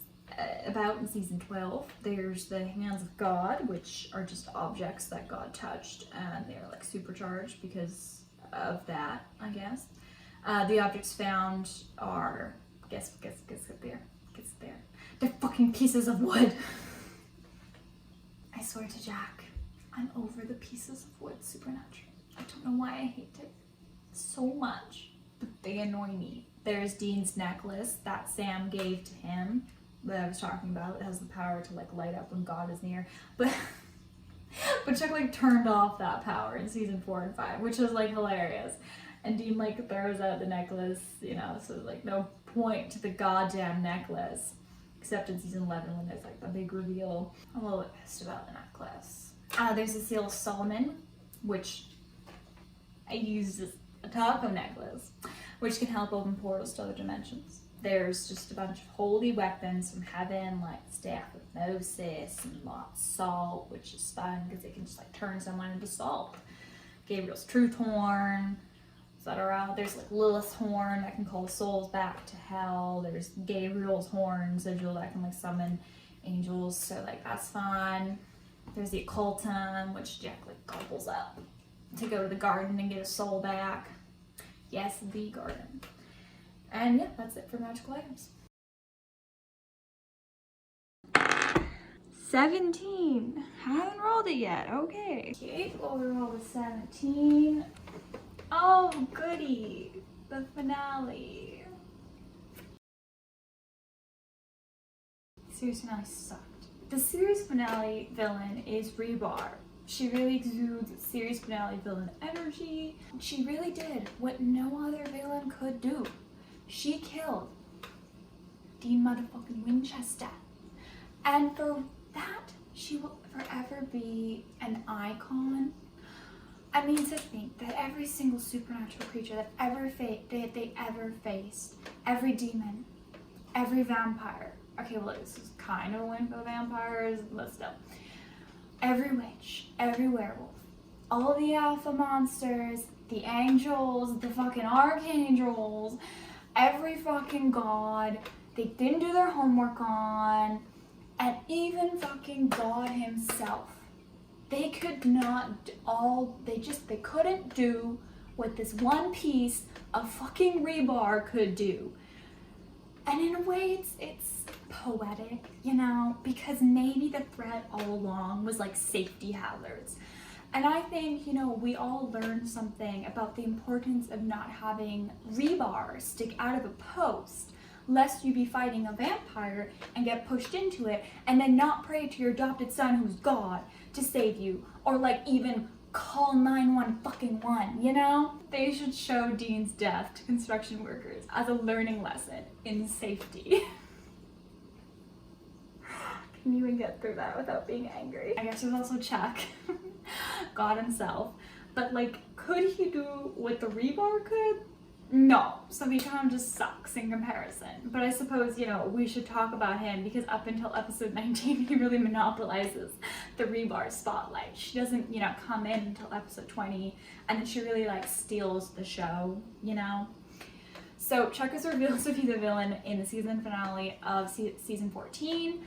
about in season 12. There's the Hands of God, which are just objects that God touched, and they're like supercharged because of that, I guess. The objects found are guess there. They're fucking pieces of wood. I swear to Jack, I'm over the pieces of wood supernatural. I don't know why I hate it so much, but they annoy me. There's Dean's necklace that Sam gave to him, that I was talking about. It has the power to like light up when God is near, but Chuck like turned off that power in season 4 and 5, which was like hilarious. And Dean like throws out the necklace, you know, so like no point to the goddamn necklace, except in season 11 when there's like the big reveal. I'm a little bit pissed about the necklace. There's the Seal of Solomon, which I use as a taco necklace, which can help open portals to other dimensions. There's just a bunch of holy weapons from heaven, like the staff of Moses and lots of salt, which is fun because it can just like turn someone into salt. Gabriel's truth horn, etc. There's like Lilith's horn that can call souls back to hell. There's Gabriel's horn, sigil that can like summon angels, so like that's fun. There's the occultum, which Jack like gobbles up to go to the garden and get a soul back. Yes, the garden. And yeah, that's it for magical items. 17. Haven't rolled it yet. Okay. Okay, well, we rolled a 17. Oh, goody. The finale. Series finale sucked. The series finale villain is Rebar. She really exudes series finale villain energy. She really did what no other villain could do. She killed Dean motherfucking Winchester. And for that, she will forever be an icon. I mean, to think that every single supernatural creature that they ever faced, every demon, every vampire, okay, well, this is kind of a win for the vampires, but still, every witch, every werewolf, all the alpha monsters, the angels, the fucking archangels, every fucking god they didn't do their homework on, and even fucking God himself. They could not they couldn't do what this one piece of fucking rebar could do. And in a way it's poetic, you know, because maybe the threat all along was like safety hazards. And I think, you know, we all learned something about the importance of not having rebar stick out of a post, lest you be fighting a vampire and get pushed into it, and then not pray to your adopted son who's God to save you, or like even call 911, you know? They should show Dean's death to construction workers as a learning lesson in safety. Can you even get through that without being angry? I guess there's also Chuck, God himself. But like, could he do what the rebar could? No. So he kind of just sucks in comparison. But I suppose, you know, we should talk about him because up until episode 19, he really monopolizes the rebar spotlight. She doesn't, you know, come in until episode 20, and then she really like steals the show, you know? So Chuck is revealed to be the villain in the season finale of season 14.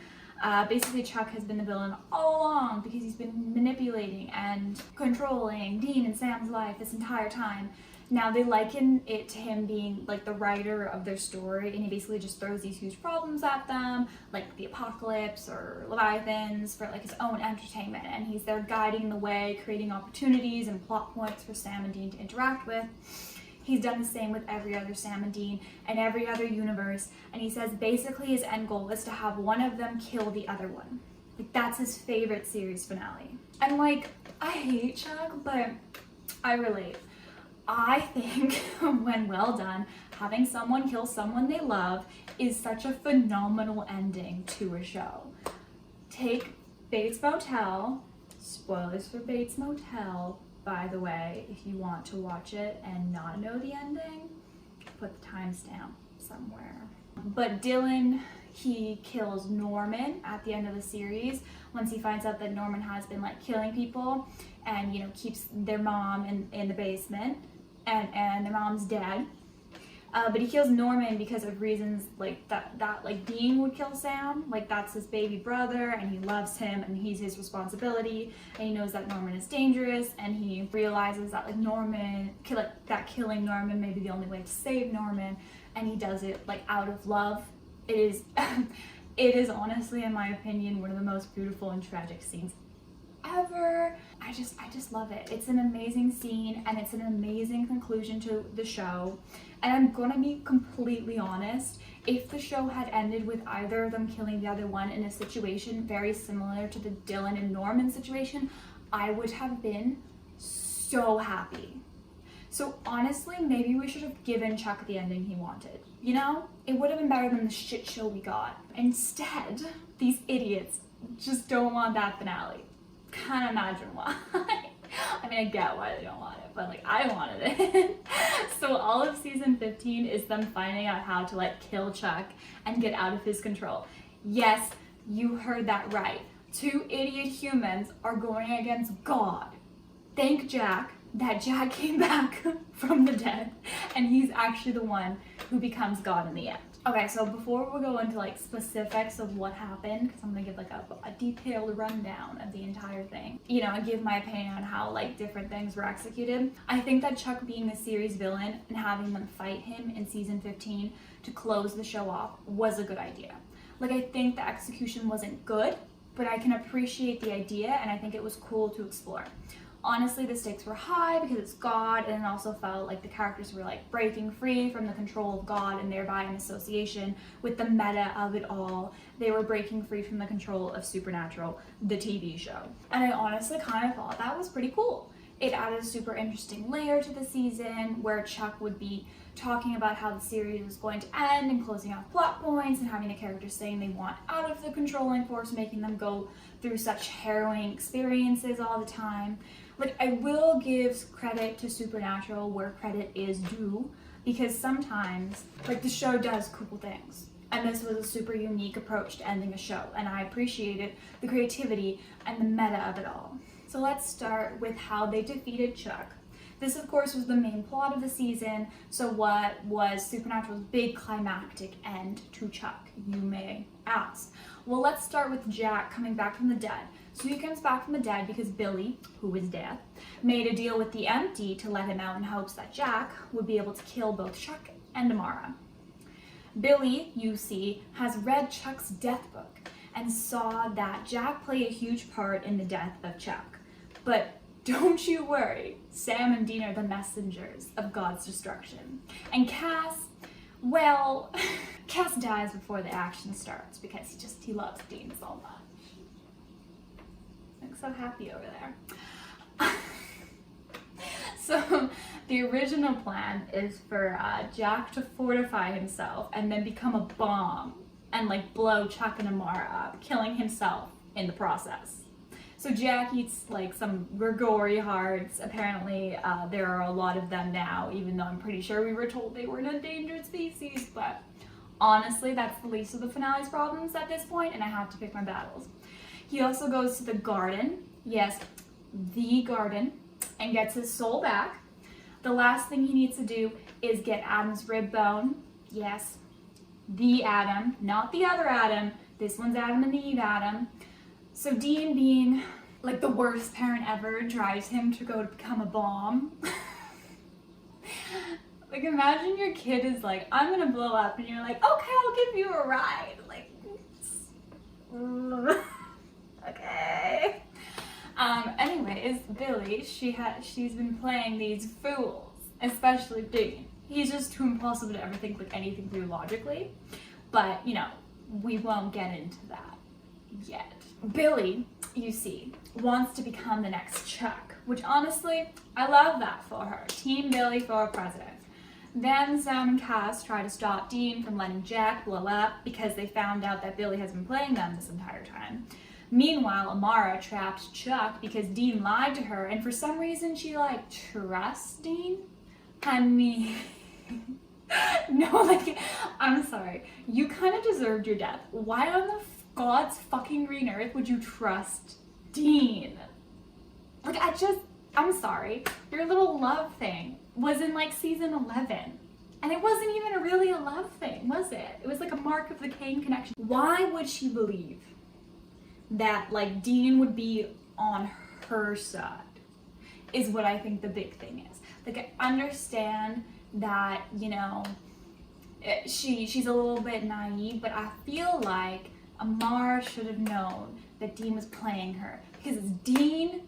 Basically, Chuck has been the villain all along because he's been manipulating and controlling Dean and Sam's life this entire time. Now, they liken it to him being like the writer of their story, and he basically just throws these huge problems at them, like the apocalypse or leviathans, for like his own entertainment. And he's there guiding the way, creating opportunities and plot points for Sam and Dean to interact with. He's done the same with every other Sam and Dean and every other universe. And he says basically his end goal is to have one of them kill the other one. Like, that's his favorite series finale. And like, I hate Chuck, but I relate. I think when well done, having someone kill someone they love is such a phenomenal ending to a show. Take Bates Motel, spoilers for Bates Motel, by the way, if you want to watch it and not know the ending, put the timestamp somewhere. But Dylan, he kills Norman at the end of the series once he finds out that Norman has been like killing people and, you know, keeps their mom in the basement, and their mom's dead. But he kills Norman because of reasons like that like Dean would kill Sam, like that's his baby brother and he loves him and he's his responsibility, and he knows that Norman is dangerous, and he realizes that like killing Norman may be the only way to save Norman, and he does it like out of love. It is it is honestly, in my opinion, one of the most beautiful and tragic scenes ever. I just love it. It's an amazing scene and it's an amazing conclusion to the show. And I'm gonna be completely honest, if the show had ended with either of them killing the other one in a situation very similar to the Dylan and Norman situation, I would have been so happy. So honestly, maybe we should have given Chuck the ending he wanted. You know? It would have been better than the shit show we got. Instead, these idiots just don't want that finale. Can't imagine why. I mean, I get why they don't want it, but like I wanted it. So all of season 15 is them finding out how to like kill Chuck and get out of his control. Yes, you heard that right. 2 idiot humans are going against God. Thank Jack that Jack came back from the dead and he's actually the one who becomes God in the end. Okay, so before we go into like specifics of what happened, because I'm gonna give like a detailed rundown of the entire thing, you know, and give my opinion on how like different things were executed. I think that Chuck being the series villain and having them fight him in season 15 to close the show off was a good idea. Like, I think the execution wasn't good, but I can appreciate the idea and I think it was cool to explore. Honestly, the stakes were high because it's God, and it also felt like the characters were like breaking free from the control of God, and thereby in association with the meta of it all, they were breaking free from the control of Supernatural, the TV show. And I honestly kind of thought that was pretty cool. It added a super interesting layer to the season where Chuck would be talking about how the series was going to end and closing off plot points and having the characters saying they want out of the controlling force, making them go through such harrowing experiences all the time. Like, I will give credit to Supernatural where credit is due, because sometimes, like, the show does cool things. And this was a super unique approach to ending a show, and I appreciated the creativity and the meta of it all. So let's start with how they defeated Chuck. This, of course, was the main plot of the season, so what was Supernatural's big climactic end to Chuck, you may ask? Well, let's start with Jack coming back from the dead. So he comes back from the dead because Billy, who is dead, made a deal with the Empty to let him out in hopes that Jack would be able to kill both Chuck and Amara. Billy, you see, has read Chuck's death book and saw that Jack played a huge part in the death of Chuck. But don't you worry, Sam and Dean are the messengers of God's destruction. And Cass, well, Cass dies before the action starts because he loves Dean so much. I'm so happy over there. So the original plan is for Jack to fortify himself and then become a bomb and like blow Chuck and Amara up, killing himself in the process. So Jack eats like some Grigori hearts. Apparently there are a lot of them now, even though I'm pretty sure we were told they were an endangered species. But honestly, that's the least of the finale's problems at this point, and I have to pick my battles. He also goes to the garden, yes, the garden, and gets his soul back. The last thing he needs to do is get Adam's rib bone. Yes, the Adam, not the other Adam. This one's Adam and Eve Adam. So Dean, being like the worst parent ever, drives him to go to become a bomb. Like, imagine your kid is like, I'm gonna blow up, and you're like, okay, I'll give you a ride. Like, okay. Anyways, Billy, she's been playing these fools, especially Dean. He's just too impulsive to ever think like anything through logically. But, you know, we won't get into that yet. Billy, you see, wants to become the next Chuck, which honestly, I love that for her. Team Billy for president. Then Sam and Cass try to stop Dean from letting Jack blow up because they found out that Billy has been playing them this entire time. Meanwhile, Amara trapped Chuck because Dean lied to her, and for some reason she like trusts Dean. I mean, no, like, I'm sorry. You kind of deserved your death. Why on the God's fucking green earth would you trust Dean? Like, I'm sorry. Your little love thing was in like season 11. And it wasn't even really a love thing, was it? It was like a Mark of the Cain connection. Why would she believe that like Dean would be on her side is what I think the big thing is. Like, I understand that, you know, she's a little bit naive, but I feel like Amara should have known that Dean was playing her because it's Dean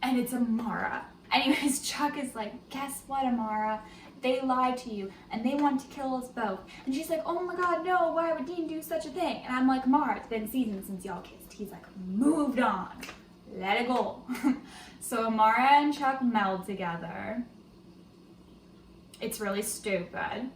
and it's Amara. Anyways, Chuck is like, guess what, Amara? They lied to you and they want to kill us both. And she's like, oh my god, no, why would Dean do such a thing? And I'm like, Amara, it's been seasons since y'all kissed. He's like, moved on. Let it go. So Amara and Chuck meld together. It's really stupid.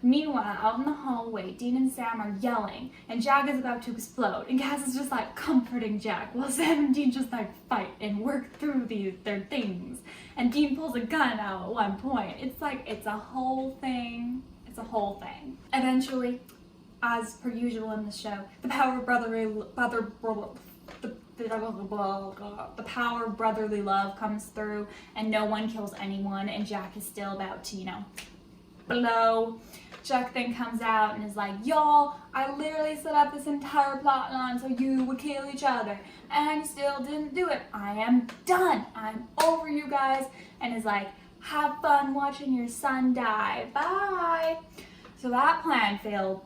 Meanwhile, out in the hallway, Dean and Sam are yelling, and Jack is about to explode, and Cass is just like comforting Jack, while Sam and Dean just like fight and work through their things. And Dean pulls a gun out at one point. It's like, it's a whole thing. It's a whole thing. Eventually, as per usual in the show, the power of brotherly love comes through, and no one kills anyone, and Jack is still about to, blow. Chuck then comes out and is like, y'all, I literally set up this entire plot line so you would kill each other, and you still didn't do it. I am done. I'm over you guys. And is like, have fun watching your son die. Bye. So that plan failed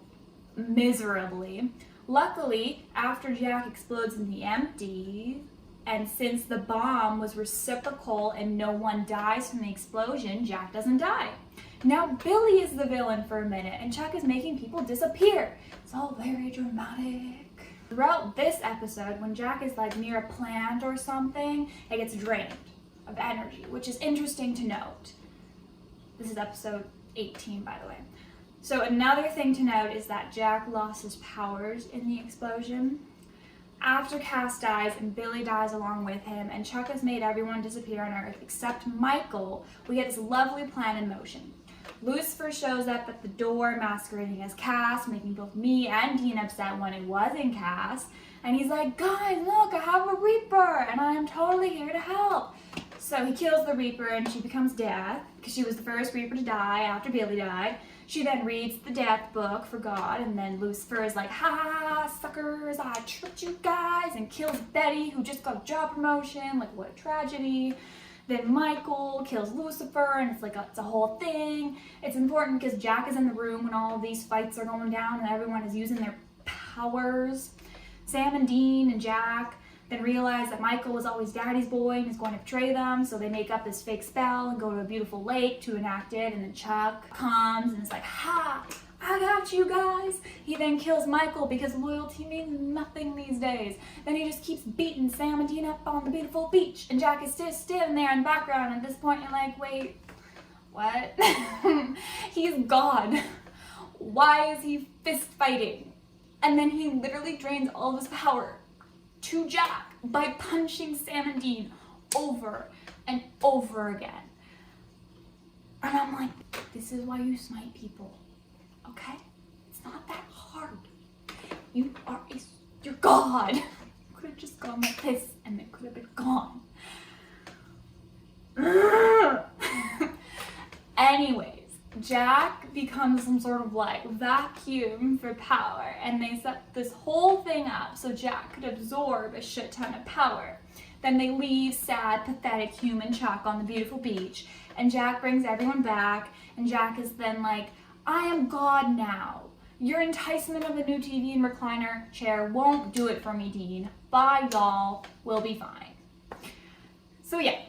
miserably. Luckily, after Jack explodes in the empty, and since the bomb was reciprocal and no one dies from the explosion, Jack doesn't die. Now Billy is the villain for a minute, and Chuck is making people disappear. It's all very dramatic. Throughout this episode, when Jack is like near a plant or something, it gets drained of energy, which is interesting to note. This is episode 18, by the way. So another thing to note is that Jack lost his powers in the explosion. After Cass dies and Billy dies along with him, and Chuck has made everyone disappear on Earth except Michael, we get this lovely plan in motion. Lucifer shows up at the door masquerading as Cass, making both me and Dean upset when it wasn't Cass. And he's like, guys, look, I have a Reaper, and I am totally here to help. So he kills the Reaper, and she becomes Death, because she was the first Reaper to die after Billy died. She then reads the Death Book for God, and then Lucifer is like, ha, suckers, I tricked you guys, and kills Betty, who just got a job promotion. Like, what a tragedy. Then Michael kills Lucifer, and it's like it's a whole thing. It's important because Jack is in the room when all of these fights are going down and everyone is using their powers. Sam and Dean and Jack then realize that Michael was always Daddy's boy and is going to betray them, so they make up this fake spell and go to a beautiful lake to enact it, and then Chuck comes and is like, ha, I got you guys. He then kills Michael because loyalty means nothing these days. Then he just keeps beating Sam and Dean up on the beautiful beach, and Jack is just standing there in the background. At this point, you're like, wait, what? He's God. Why is he fist fighting? And then he literally drains all of his power to Jack by punching Sam and Dean over and over again. And I'm like, this is why you smite people. Okay? It's not that hard. You're God. You could have just gone like this and it could have been gone. Anyways, Jack becomes some sort of like vacuum for power, and they set this whole thing up so Jack could absorb a shit ton of power. Then they leave sad, pathetic human Chuck on the beautiful beach, and Jack brings everyone back, and Jack is then like, I am God now. Your enticement of a new TV and recliner chair won't do it for me, Dean. Bye, y'all. We'll be fine. So yeah,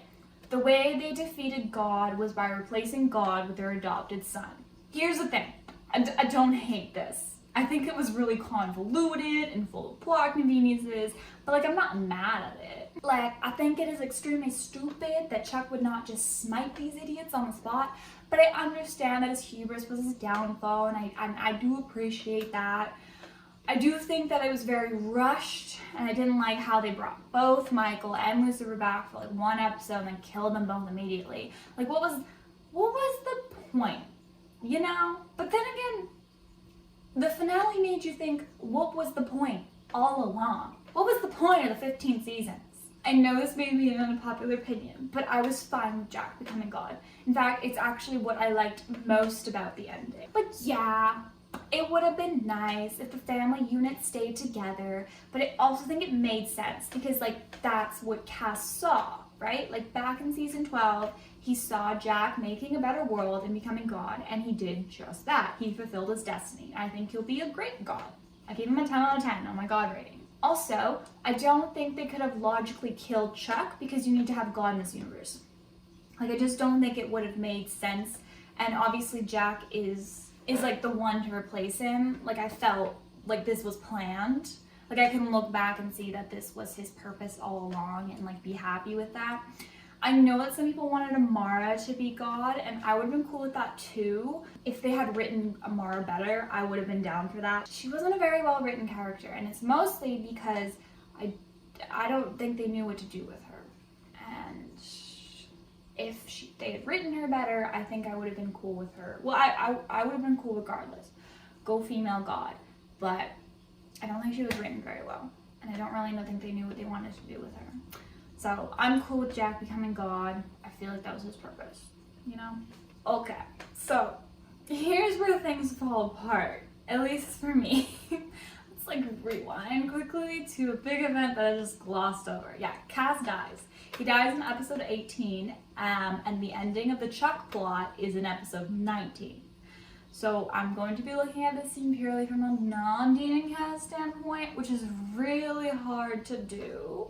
the way they defeated God was by replacing God with their adopted son. Here's the thing. I don't hate this. I think it was really convoluted and full of plot conveniences, but like, I'm not mad at it. Like, I think it is extremely stupid that Chuck would not just smite these idiots on the spot, but I understand that his hubris was his downfall, and I do appreciate that. I do think that it was very rushed, and I didn't like how they brought both Michael and Lucifer back for like one episode and then killed them both immediately. Like, what was the point? You know? But then again, the finale made you think, what was the point all along? What was the point of the 15 seasons? I know this may be an unpopular opinion, but I was fine with Jack becoming God. In fact, it's actually what I liked most about the ending. But yeah, it would have been nice if the family unit stayed together, but I also think it made sense because like, that's what Cass saw, right? Like back in season 12, he saw Jack making a better world and becoming God, and he did just that. He fulfilled his destiny. I think he'll be a great God. I gave him a 10 out of 10 on my God rating. Also, I don't think they could have logically killed Chuck because you need to have God in this universe. Like, I just don't think it would have made sense. And obviously Jack is like the one to replace him. Like, I felt like this was planned. Like, I can look back and see that this was his purpose all along and like be happy with that. I know that some people wanted Amara to be God, and I would have been cool with that too. If they had written Amara better, I would have been down for that. She wasn't a very well written character, and it's mostly because I don't think they knew what to do with her. And if they had written her better, I think I would have been cool with her. Well, I would have been cool regardless. Go female God. But I don't think she was written very well, and I don't really think they knew what they wanted to do with her. So I'm cool with Jack becoming God. I feel like that was his purpose, you know? Okay, so here's where things fall apart, at least for me. Let's like rewind quickly to a big event that I just glossed over. Yeah, Cass dies. He dies in episode 18, and the ending of the Chuck plot is in episode 19. So I'm going to be looking at this scene purely from a non-Dean and Cass standpoint, which is really hard to do.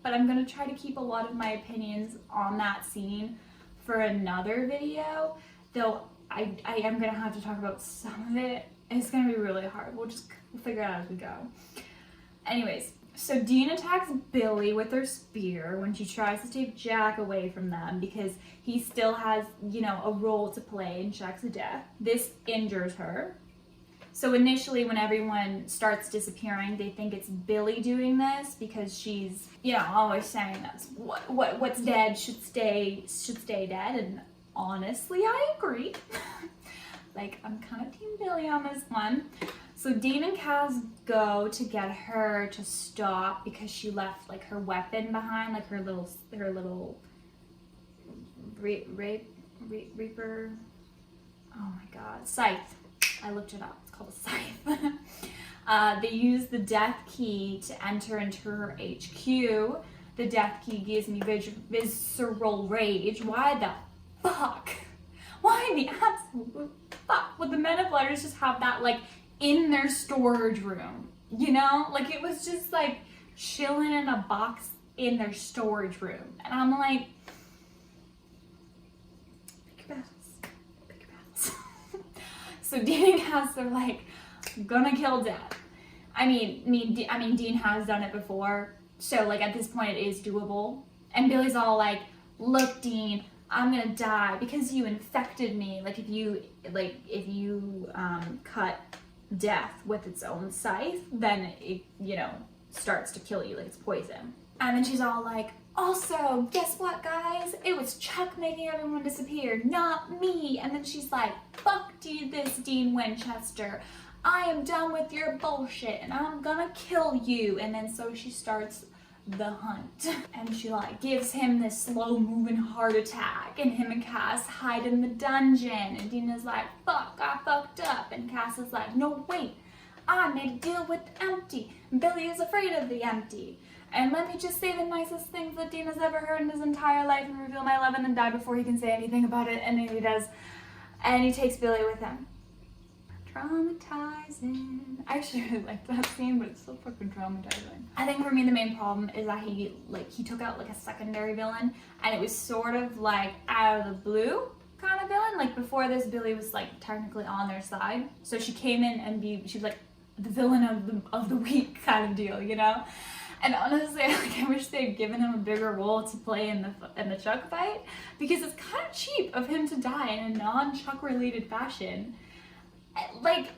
But I'm going to try to keep a lot of my opinions on that scene for another video, though I am going to have to talk about some of it. It's going to be really hard. We'll figure it out as we go. Anyways, so Dean attacks Billy with her spear when she tries to take Jack away from them because he still has, you know, a role to play in Jack's death. This injures her. So initially when everyone starts disappearing, they think it's Billy doing this because she's, you know, always saying that's what's dead should stay dead, and honestly I agree. Like, I'm kind of team Billy on this one. So Dean and Cass go to get her to stop because she left like her weapon behind, like her little reaper. Oh my god, scythe. I looked it up. It's called a scythe. They use the death key to enter into her HQ. The death key gives me visceral rage. Why the fuck? Why the absolute fuck would the Men of Letters just have that like in their storage room? You know, like it was just like chilling in a box in their storage room, and I'm like, pick your battles, pick your battles. So Dean and Cass are like, gonna kill Dad. I mean, Dean has done it before, so like at this point it is doable. And Billy's all like, look, Dean, I'm gonna die because you infected me. Like if you cut death with its own scythe, then it, you know, starts to kill you, like it's poison. And then she's all like, also, guess what, guys? It was Chuck making everyone disappear, not me. And then she's like, fuck this, Dean Winchester. I am done with your bullshit and I'm gonna kill you. And then so she starts the hunt. And she like gives him this slow moving heart attack, and him and Cass hide in the dungeon, and Dean is like, fuck, I fucked up. And Cass is like, no wait, I made a deal with the empty. Billy is afraid of the empty. And let me just say the nicest things that Dean has ever heard in his entire life and reveal my love and then die before he can say anything about it. And then he does. And he takes Billy with him. Traumatizing. I actually really like that scene, but it's so fucking traumatizing. I think for me the main problem is that he took out like a secondary villain, and it was sort of like out of the blue kind of villain. Like before this, Billy was like technically on their side, so she came in and she was like the villain of the week kind of deal, you know. And honestly, like, I wish they'd given him a bigger role to play in the Chuck fight, because it's kind of cheap of him to die in a non-Chuck related fashion. Like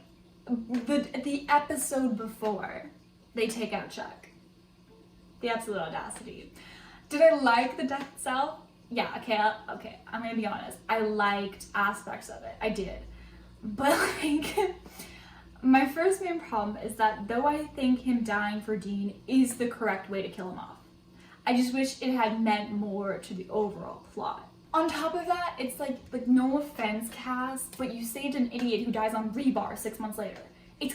the episode before they take out Chuck. The absolute audacity. Did I like the death itself? Yeah, okay, I'm gonna be honest. I liked aspects of it. I did. But like, my first main problem is that though I think him dying for Dean is the correct way to kill him off, I just wish it had meant more to the overall plot. On top of that, it's like no offense, Cass, but you saved an idiot who dies on rebar 6 months later. It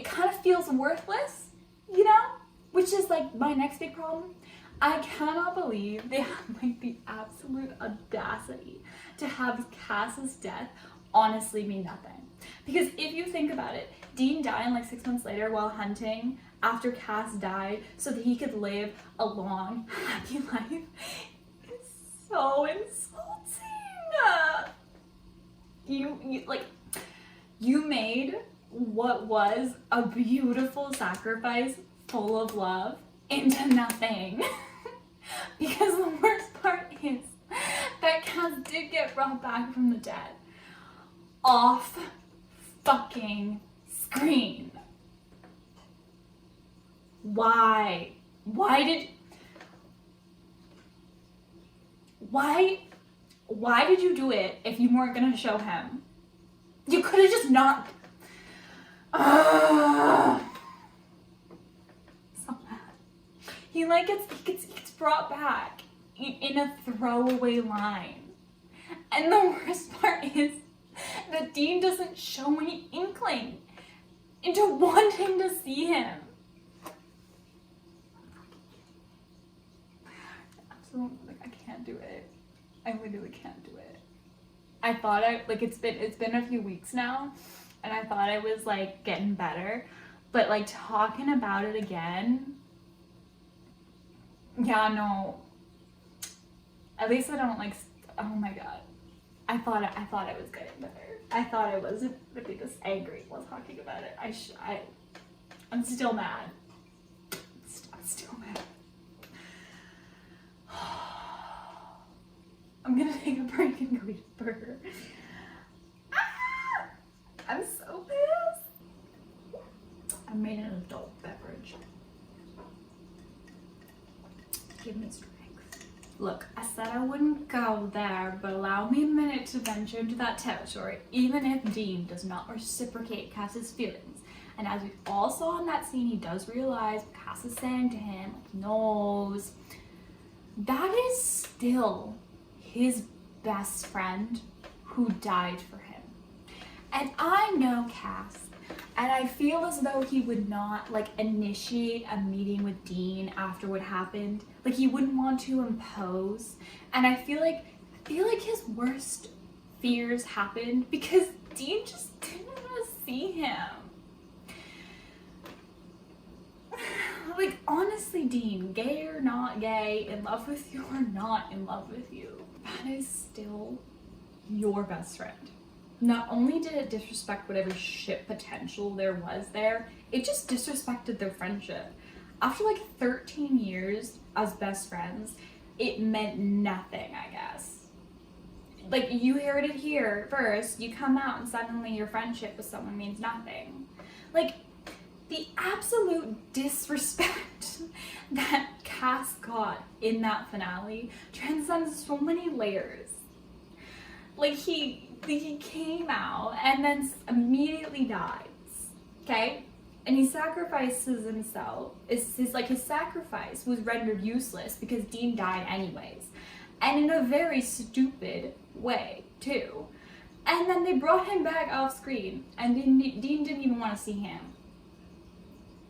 kind of feels worthless, you know? Which is like my next big problem. I cannot believe they have like the absolute audacity to have Cass's death honestly mean nothing. Because if you think about it, Dean dying like 6 months later while hunting after Cass died so that he could live a long, happy life is so insulting. You made what was a beautiful sacrifice full of love into nothing. Because the worst part is that Cass did get brought back from the dead. Off fucking screen. Why? Why did you do it if you weren't gonna show him? You could have just not. So mad. He gets brought back in a throwaway line. And the worst part is that Dean doesn't show any inkling into wanting to see him. Absolutely, I can't do it. I literally can't do it. I thought it's been a few weeks now, and I thought I was like getting better, but like talking about it again, yeah, no. At least I don't like. Oh my god, I thought I was getting better. I thought I wasn't gonna be this angry while talking about it. I'm still mad. I'm still mad. I'm gonna take a break and go eat a burger. Ah! I'm so pissed. I made an adult beverage. Give me strength. Look, I said I wouldn't go there, but allow me a minute to venture into that territory, even if Dean does not reciprocate Cass's feelings. And as we all saw in that scene, he does realize what Cass is saying to him, he knows. That is still his best friend who died for him. And I know Cass, and I feel as though he would not like initiate a meeting with Dean after what happened. Like he wouldn't want to impose. And I feel like his worst fears happened because Dean just didn't want to see him. Like honestly, Dean, gay or not gay, in love with you or not in love with you, that is still your best friend. Not only did it disrespect whatever shit potential there was there, it just disrespected their friendship. After like 13 years as best friends, it meant nothing, I guess. Like you heard it here first, you come out and suddenly your friendship with someone means nothing. Like the absolute disrespect that Cass got in that finale transcends so many layers. Like he came out and then immediately dies, okay? And he sacrifices himself. His sacrifice was rendered useless because Dean died anyways. And in a very stupid way, too. And then they brought him back off screen and Dean didn't even want to see him.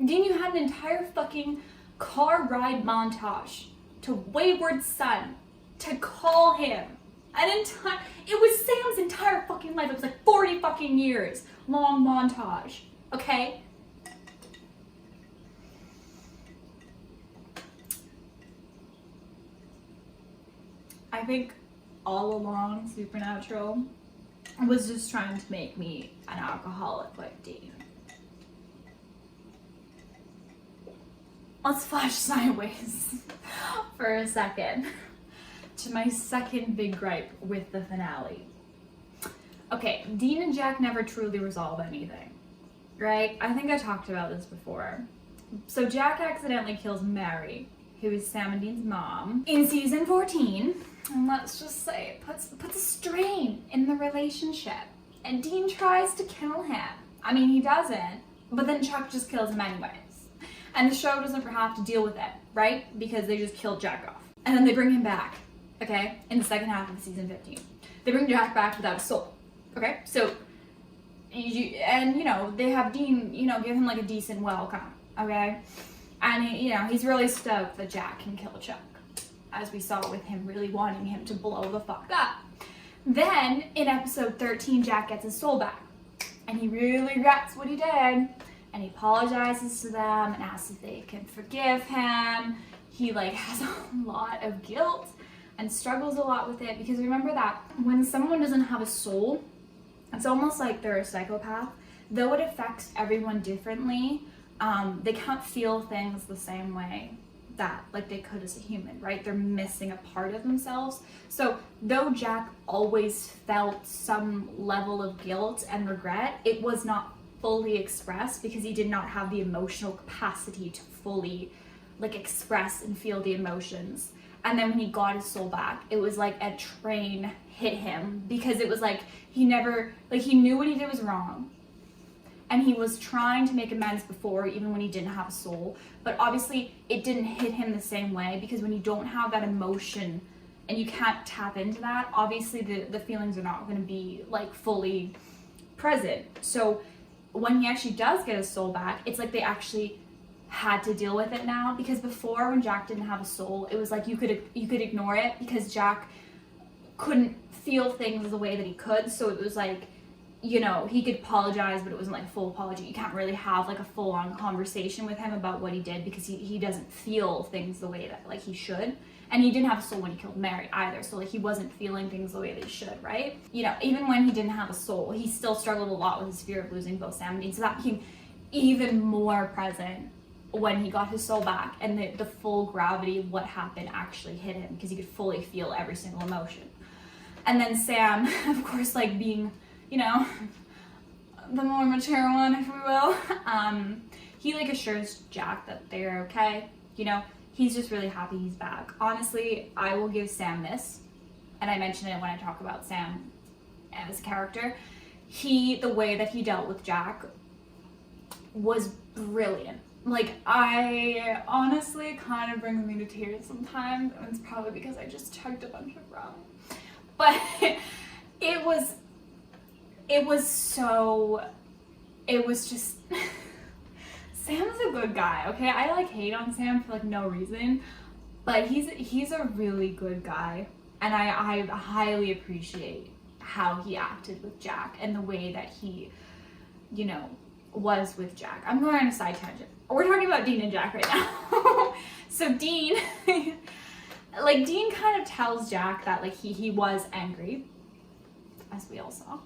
Dean, you had an entire fucking car ride montage to Wayward Son to call him. It was Sam's entire fucking life. It was like 40 fucking years long montage, okay? I think all along Supernatural was just trying to make me an alcoholic like Dean. Let's flash sideways for a second to my second big gripe with the finale. Okay, Dean and Jack never truly resolve anything, right? I think I talked about this before. So Jack accidentally kills Mary, who is Sam and Dean's mom, in season 14. And let's just say it puts a strain in the relationship. And Dean tries to kill him. I mean, he doesn't, but then Chuck just kills him anyways. And the show doesn't have to deal with it, right? Because they just killed Jack off. And then they bring him back, okay? In the second half of season 15. They bring Jack back without a soul, okay? So, they have Dean, give him like a decent welcome, okay? And, he's really stoked that Jack can kill Chuck, as we saw with him really wanting him to blow the fuck up. Then, in episode 13, Jack gets his soul back. And he really regrets what he did. And he apologizes to them and asks if they can forgive him. He has a lot of guilt and struggles a lot with it, because remember that when someone doesn't have a soul, it's almost like they're a psychopath. Though it affects everyone differently, they can't feel things the same way, that like they could as a human, right? They're missing a part of themselves. So though Jack always felt some level of guilt and regret, it was not fully expressed because he did not have the emotional capacity to fully like express and feel the emotions. And then when he got his soul back, it was like a train hit him, because it was like he never, like he knew what he did was wrong, and he was trying to make amends before, even when he didn't have a soul. But obviously it didn't hit him the same way, because when you don't have that emotion and you can't tap into that, obviously the feelings are not going to be like fully present. So when he actually does get his soul back, it's like they actually had to deal with it now, because before, when Jack didn't have a soul, it was like you could ignore it because Jack couldn't feel things the way that he could. So it was like, you know, he could apologize, but it wasn't like a full apology. You can't really have like a full-on conversation with him about what he did, because he doesn't feel things the way that like he should. And he didn't have a soul when he killed Mary either, so like he wasn't feeling things the way that he should, right? You know, even when he didn't have a soul, he still struggled a lot with his fear of losing both Sam and Dean, so that became even more present when he got his soul back, and the full gravity of what happened actually hit him, because he could fully feel every single emotion. And then Sam, of course, like being, you know, the more mature one, if we will, he like assures Jack that they're okay. You know, he's just really happy he's back. Honestly, I will give Sam this, and I mentioned it when I talk about Sam as a character. The way that he dealt with Jack was brilliant. Like, I honestly kind of brings me to tears sometimes, and it's probably because I just chugged a bunch of rum. But it was just Sam's a good guy, okay? I like hate on Sam for like no reason, but he's a really good guy, and I highly appreciate how he acted with Jack and the way that he, you know, was with Jack. I'm going on a side tangent. We're talking about Dean and Jack right now. So Dean, like Dean kind of tells Jack that like he was angry, as we all saw,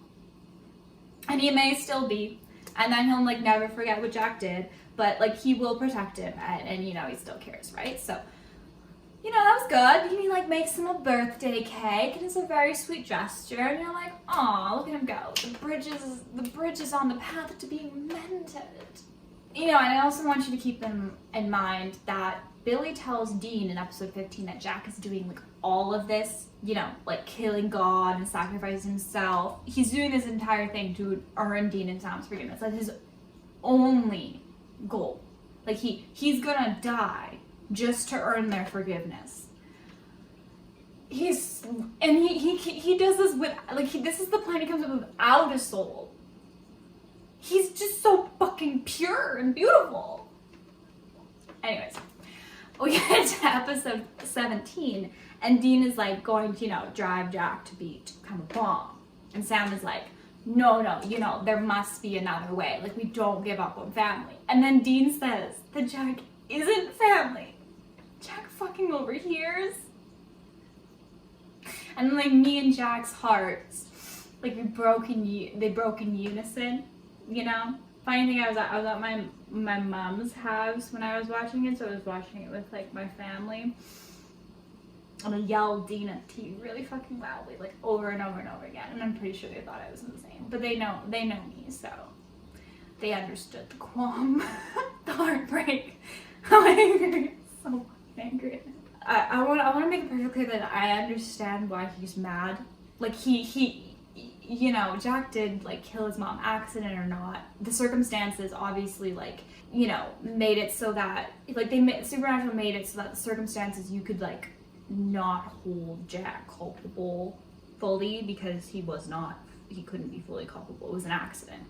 and he may still be, and then he'll like never forget what Jack did, but like he will protect him, and you know, he still cares, right? So, you know, that was good. He like makes him a birthday cake, and it's a very sweet gesture, and you're like, aw, look at him go. The bridge is on the path to being mended. You know, and I also want you to keep in mind that Billy tells Dean in episode 15 that Jack is doing like all of this, you know, like killing God and sacrificing himself. He's doing this entire thing to earn Dean and Sam's forgiveness. That's his only goal. Like he's gonna die just to earn their forgiveness. He does this with like this is the plan he comes up with without a soul. He's just so fucking pure and beautiful. Anyways, we get to episode 17, and Dean is like going to, you know, drive Jack to become a bomb. And Sam is like, no, you know, there must be another way. Like, we don't give up on family. And then Dean says that Jack isn't family. Jack fucking overhears. And like me and Jack's hearts, like they broke in unison. You know, funny thing, I was at my mom's house when I was watching it, so I was watching it with like my family, and I yelled Dean at the TV really fucking loudly, like over and over and over again, and I'm pretty sure they thought I was insane, but they know me, so they understood the qualm, the heartbreak, how angry, so angry. I want to make it perfectly clear that I understand why he's mad. Like he you know, Jack did like kill his mom, accident or not. The circumstances obviously like, you know, made it so that like Supernatural made it so that the circumstances you could like not hold Jack culpable fully, because he couldn't be fully culpable. It was an accident,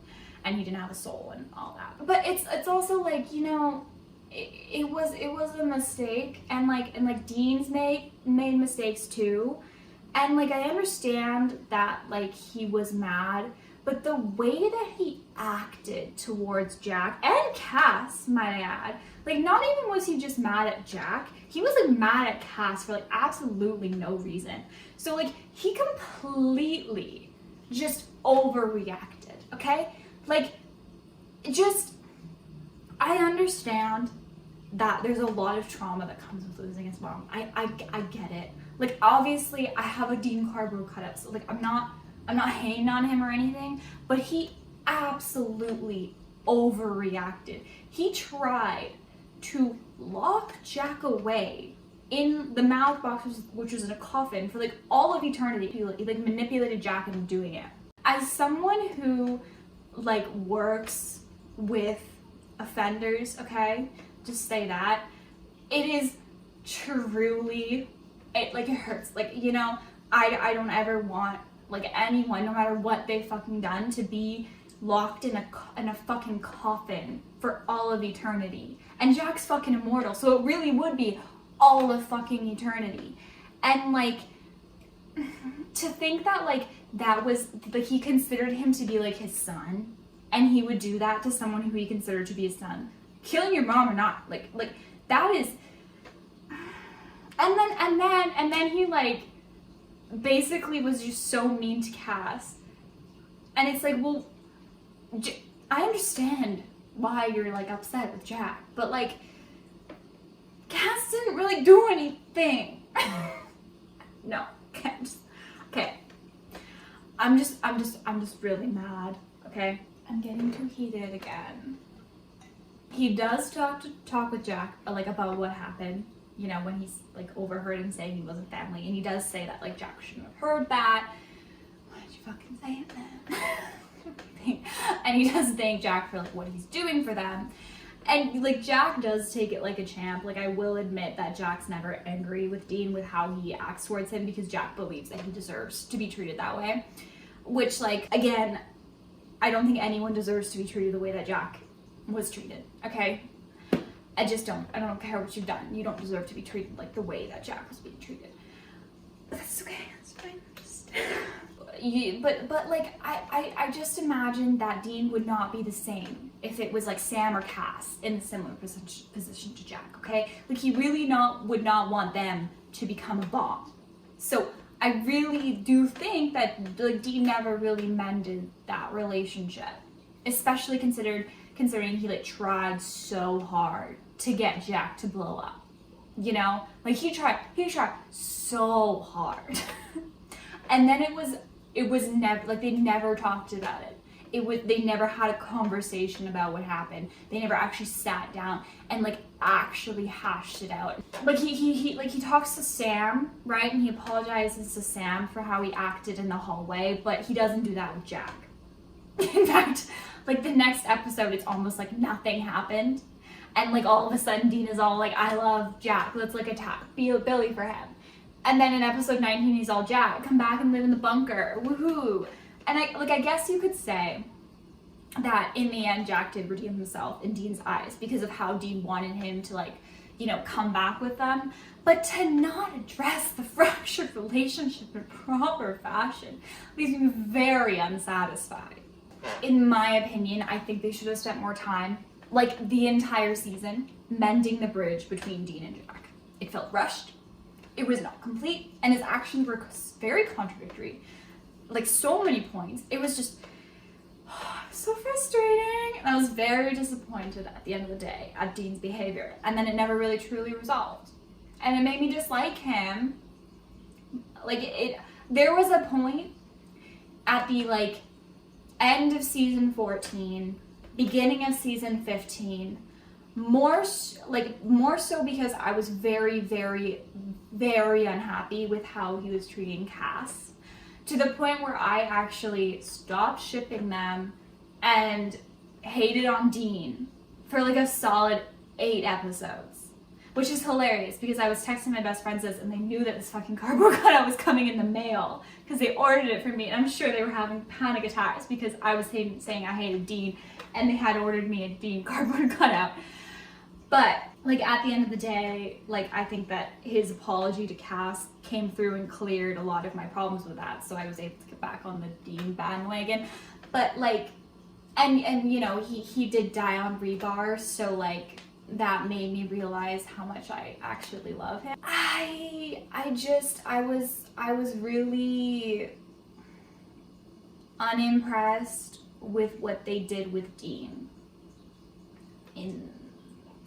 and he didn't have a soul and all that. But it's also like, you know, it was a mistake, and like Dean's made mistakes too. And like I understand that like he was mad, but the way that he acted towards Jack and Cass, might I add, like not even was he just mad at Jack, he was like mad at Cass for like absolutely no reason. So like he completely just overreacted, okay? Like just, I understand that there's a lot of trauma that comes with losing his mom. I get it. Like, obviously I have a Dean Carborough cut up, so like I'm not hating on him or anything, but he absolutely overreacted. He tried to lock Jack away in the mouth box, which was in a coffin, for like all of eternity. He like manipulated Jack into doing it. As someone who like works with offenders, okay, just say that, it is truly, it hurts. Like, you know, I don't ever want like anyone, no matter what they've fucking done, to be locked in a fucking coffin for all of eternity. And Jack's fucking immortal, so it really would be all of fucking eternity. And like, to think that like that was like, he considered him to be like his son, and he would do that to someone who he considered to be his son, killing your mom or not, like that is. And then he like basically was just so mean to Cass. And it's like, well, I understand why you're like upset with Jack, but like Cass didn't really do anything. No, okay. I'm just really mad, okay? I'm getting too heated again. He does talk with Jack like about what happened, you know, when he's like overheard him saying he wasn't family, and he does say that like Jack shouldn't have heard that. Why did you fucking say it then? And he does thank Jack for like what he's doing for them. And like Jack does take it like a champ. Like, I will admit that Jack's never angry with Dean with how he acts towards him, because Jack believes that he deserves to be treated that way. Which, like, again, I don't think anyone deserves to be treated the way that Jack was treated, okay? I don't care what you've done. You don't deserve to be treated like the way that Jack was being treated. But that's okay, that's fine. But like, I just imagine that Dean would not be the same if it was like Sam or Cass in a similar position to Jack, okay? Like, he really would not want them to become a bomb. So I really do think that like Dean never really mended that relationship, especially considering he like tried so hard to get Jack to blow up, you know? Like, he tried so hard. And then it was never, like, they never talked about it. They never had a conversation about what happened. They never actually sat down and like actually hashed it out. Like, he talks to Sam, right? And he apologizes to Sam for how he acted in the hallway, but he doesn't do that with Jack. In fact, like, the next episode, it's almost like nothing happened. And like, all of a sudden Dean is all like, I love Jack, let's like attack Billy for him. And then in episode 19, he's all, Jack, come back and live in the bunker, woohoo. And I guess you could say that in the end, Jack did redeem himself in Dean's eyes because of how Dean wanted him to, like, you know, come back with them. But to not address the fractured relationship in proper fashion leaves me very unsatisfied. In my opinion, I think they should have spent more time, like the entire season, mending the bridge between Dean and Jack. It felt rushed. It was not complete, and his actions were very contradictory. Like, so many points. It was just so frustrating. And I was very disappointed at the end of the day at Dean's behavior. And then it never really truly resolved. And it made me dislike him. Like, there was a point at the, like, end of season 14, beginning of season 15, more so because I was very, very, very unhappy with how he was treating Cass, to the point where I actually stopped shipping them and hated on Dean for like a solid 8 episodes, which is hilarious because I was texting my best friends this and they knew that this fucking cardboard cutout was coming in the mail because they ordered it for me, and I'm sure they were having panic attacks because I was saying I hated Dean and they had ordered me a Dean cardboard cutout. But, like, at the end of the day, like, I think that his apology to Cass came through and cleared a lot of my problems with that, so I was able to get back on the Dean bandwagon. But, like, and you know, he did die on Rebar, so, like, that made me realize how much I actually love him. I was really unimpressed with what they did with Dean in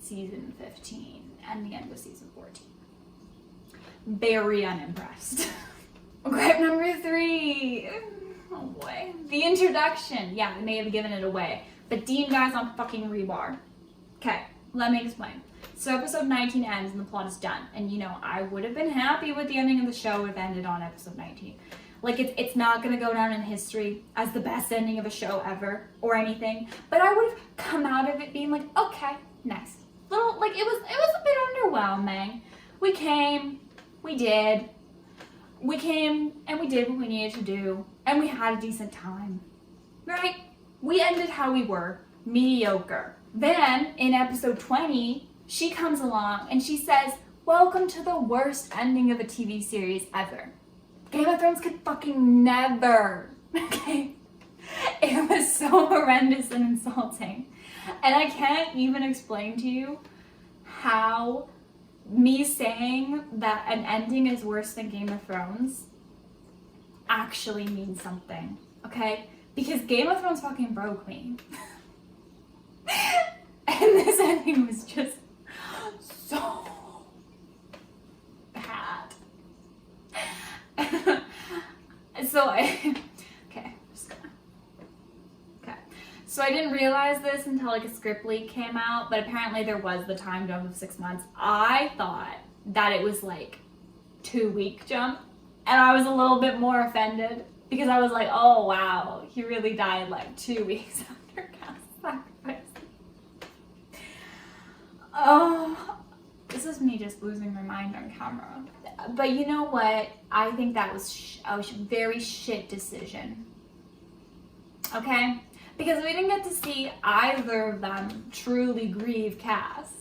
season 15 and the end of season 14. Very unimpressed. Gripe number 3. Oh boy. The introduction. Yeah, I may have given it away. But Dean dies on fucking rebar. Okay, let me explain. So episode 19 ends and the plot is done. And you know, I would have been happy with the ending of the show if it ended on episode 19. Like, it's not gonna go down in history as the best ending of a show ever or anything. But I would have come out of it being like, okay, nice. Little, like, it was a bit underwhelming. We came, we did. We came and we did what we needed to do. And we had a decent time. Right? We ended how we were. Mediocre. Then, in episode 20, she comes along and she says, welcome to the worst ending of a TV series ever. Game of Thrones could fucking never. Okay? It was so horrendous and insulting. And I can't even explain to you how me saying that an ending is worse than Game of Thrones actually means something. Okay? Because Game of Thrones fucking broke me. And this ending was just so bad. So I didn't realize this until like a script leak came out, but apparently there was the time jump of 6 months. I thought that it was like 2-week jump, and I was a little bit more offended because I was like, oh wow, he really died like 2 weeks after Cass sacrifice. Oh, this is me just losing my mind on camera. But you know what? I think that was a very shit decision. Okay? Because we didn't get to see either of them truly grieve Cass.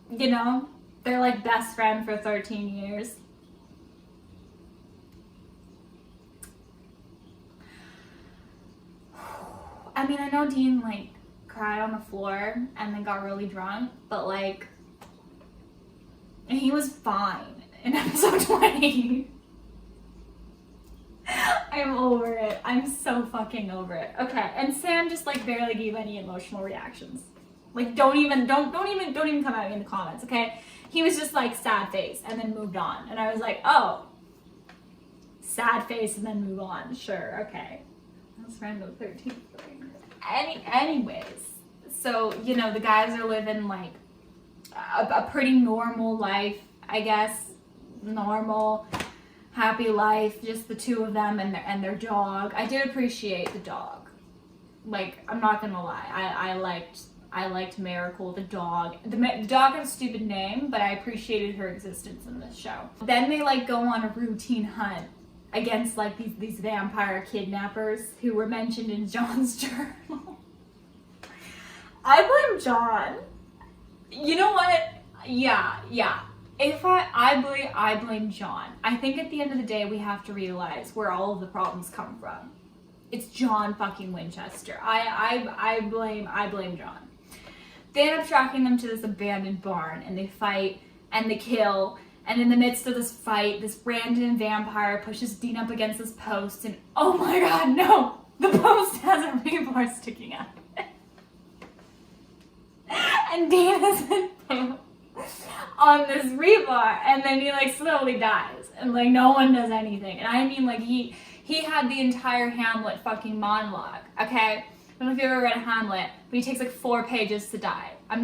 You know? They're like best friend for 13 years. I mean, I know Dean like cried on the floor and then got really drunk, but like, he was fine in episode 20. I'm over it. I'm so fucking over it. Okay, and Sam just like barely gave any emotional reactions. Like, don't even come at me in the comments, okay? He was just like sad face and then moved on, and I was like, oh, sad face and then move on. Sure, okay. That's random 13. Anyways, so you know the guys are living like a pretty normal life, I guess. Normal. Happy life, just the two of them and their dog. I did appreciate the dog. Like, I'm not gonna lie, I liked Miracle, the dog. The dog had a stupid name, but I appreciated her existence in this show. Then they like go on a routine hunt against like these vampire kidnappers who were mentioned in John's journal. I blame John. You know what? Yeah. If I blame John. I think at the end of the day, we have to realize where all of the problems come from. It's John fucking Winchester. I blame John. They end up tracking them to this abandoned barn, and they fight, and they kill, and in the midst of this fight, this random vampire pushes Dean up against this post, and oh my god, no! The post has a rebar sticking out of it. And Dean is in on this rebar, and then he like slowly dies, and like no one does anything. And I mean, like he had the entire Hamlet fucking monologue. Okay, I don't know if you ever read Hamlet, but he takes like 4 pages to die. I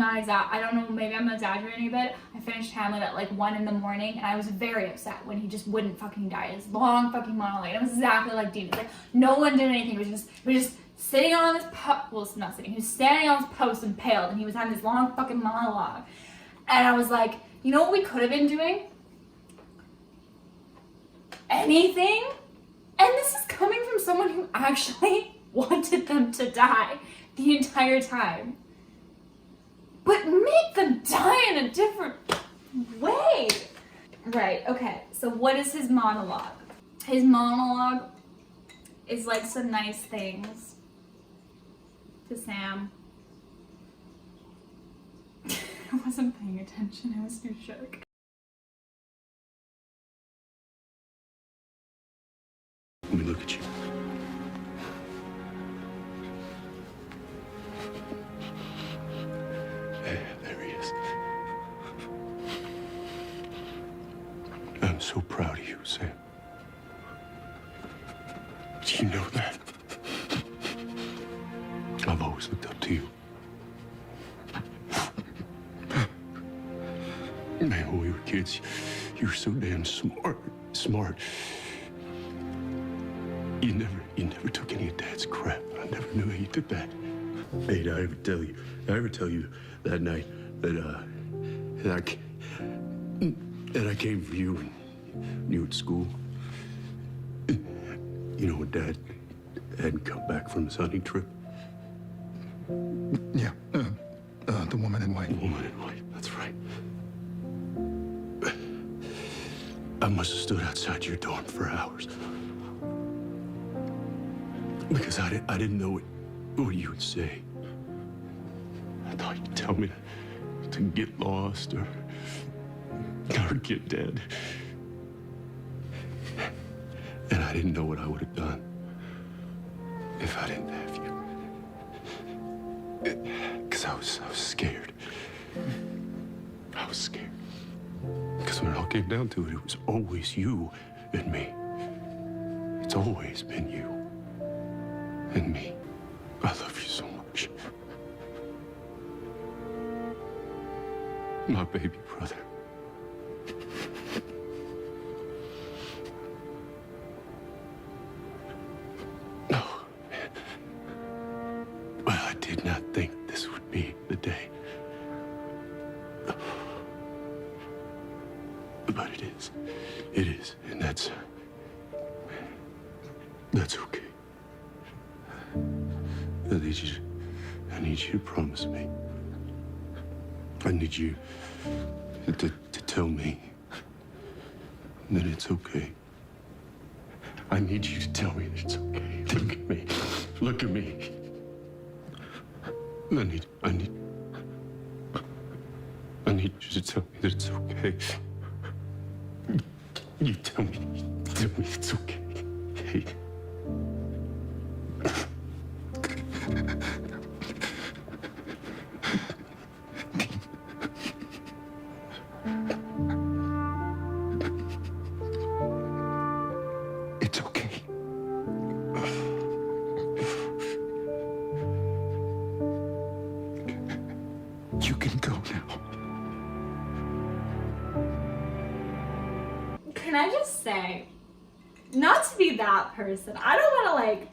don't know, maybe I'm exaggerating a bit. I finished Hamlet at like 1 in the morning, and I was very upset when he just wouldn't fucking die. His long fucking monologue. And it was exactly like Dean. It's like no one did anything. It was just sitting on this not sitting. He was standing on this post impaled, and he was having this long fucking monologue. And I was like, you know what we could have been doing? Anything? And this is coming from someone who actually wanted them to die the entire time. But make them die in a different way. Right, okay. So what is his monologue? His monologue is like some nice things to Sam. I wasn't paying attention, I was too shook. Let me look at you. There he is. so proud of you, Sam. Do you know that? I've always looked up to you. Man, when we were kids, you were so damn smart. You never took any of Dad's crap. I never knew how you did that. Hey, did I ever tell you that night that I came for you when you were at school? You know, when Dad hadn't come back from his hunting trip? Yeah, the woman in white. The woman in white, that's right. I must have stood outside your dorm for hours. Because I didn't know what you would say. I thought you'd tell me to get lost or get dead. And I didn't know what I would have done if I didn't have you. Because I was scared. I was scared. Because when it all came down to it, it was always you and me. It's always been you and me. I love you so much. My baby brother. No. Well, I did not think this would be the day. But it is. It is. And that's okay. I need you to promise me. I need you to tell me that it's okay. I need you to tell me that it's okay. Look at me. Look at me. I need you to tell me that it's okay. You tell me it's okay. Hey. It's okay. You can go now. Can I just say, not to be that person, I don't want to like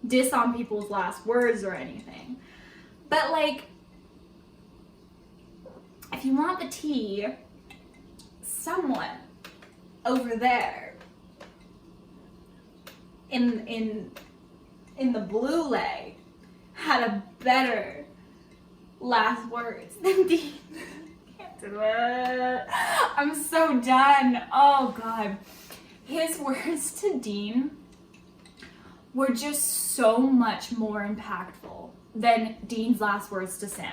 diss on people's last words or anything, but like, if you want the tea, someone over there in the blue lay had a better last words than Dean. Can't do it. I'm so done. Oh God. His words to Dean were just so much more impactful than Dean's last words to Sam.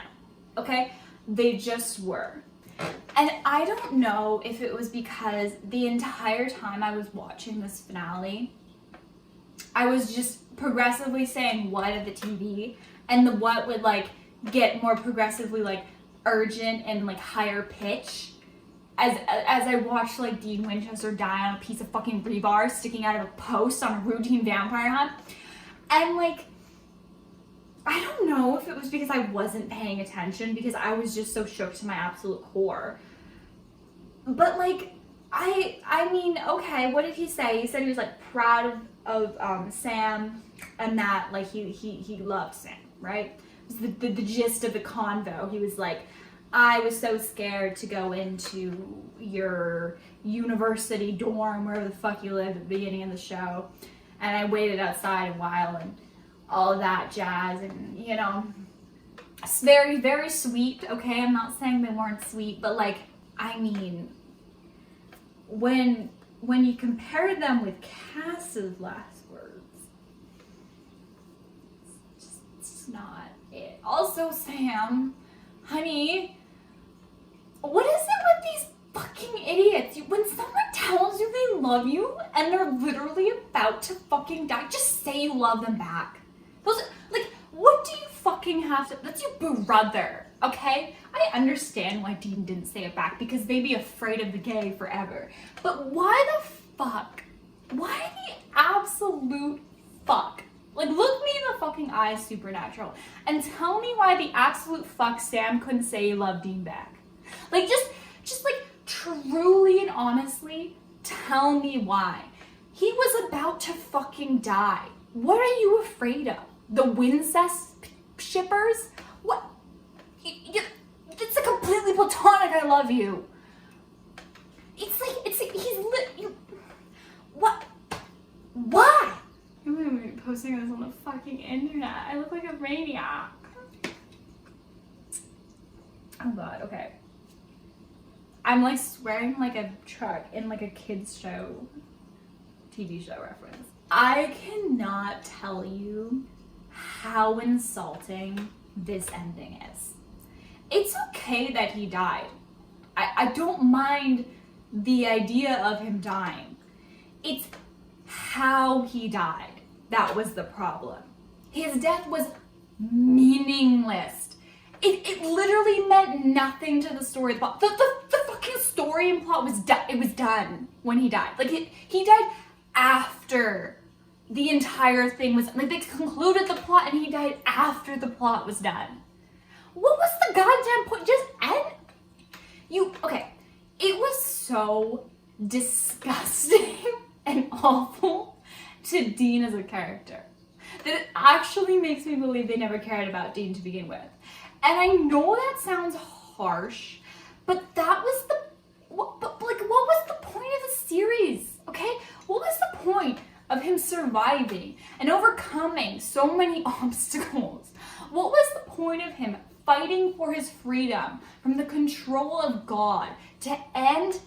Okay? They just were. And I don't know if it was because the entire time I was watching this finale, I was just progressively saying what at the TV, and the what would like get more progressively like urgent and like higher pitch as I watched like Dean Winchester die on a piece of fucking rebar sticking out of a post on a routine vampire hunt. And like, I don't know if it was because I wasn't paying attention, because I was just so shook to my absolute core. But like, I mean, okay, what did he say? He said he was like proud of Sam, and that like he loved Sam, right? It was the gist of the convo. He was like, I was so scared to go into your university dorm, wherever the fuck you lived at the beginning of the show, and I waited outside a while and all of that jazz, and you know, it's very, very sweet, okay? I'm not saying they weren't sweet, but like, I mean, when you compare them with Cass's last words, it's just not it. Also, Sam, honey, what is it with these fucking idiots? When someone tells you they love you and they're literally about to fucking die, just say you love them back. Those, like, what do you fucking fucking have to, that's your brother, okay? I understand why Dean didn't say it back, because they'd be afraid of the gay forever. But why the fuck? Why the absolute fuck? Like, look me in the fucking eyes, Supernatural, and tell me why the absolute fuck Sam couldn't say he loved Dean back. Like, just like, truly and honestly, tell me why. He was about to fucking die. What are you afraid of? The Wincest shippers? What? It's a completely platonic I love you. What? Why? I'm gonna be posting this on the fucking internet. I look like a maniac. Oh god, okay. I'm like swearing like a truck in like a kid's show, TV show reference. I cannot tell you how insulting this ending is. It's okay that he died. I don't mind the idea of him dying. It's how he died that was the problem. His death was meaningless. It literally meant nothing to the story. The fucking story and plot was done. It was done when he died. Like, he died after the entire thing was, like, they concluded the plot and he died after the plot was done. What was the goddamn point? Just end. Okay. It was so disgusting and awful to Dean as a character that it actually makes me believe they never cared about Dean to begin with. And I know that sounds harsh, but that was what was the point of the series, okay? What was the point of him surviving and overcoming so many obstacles? What was the point of him fighting for his freedom from the control of God to end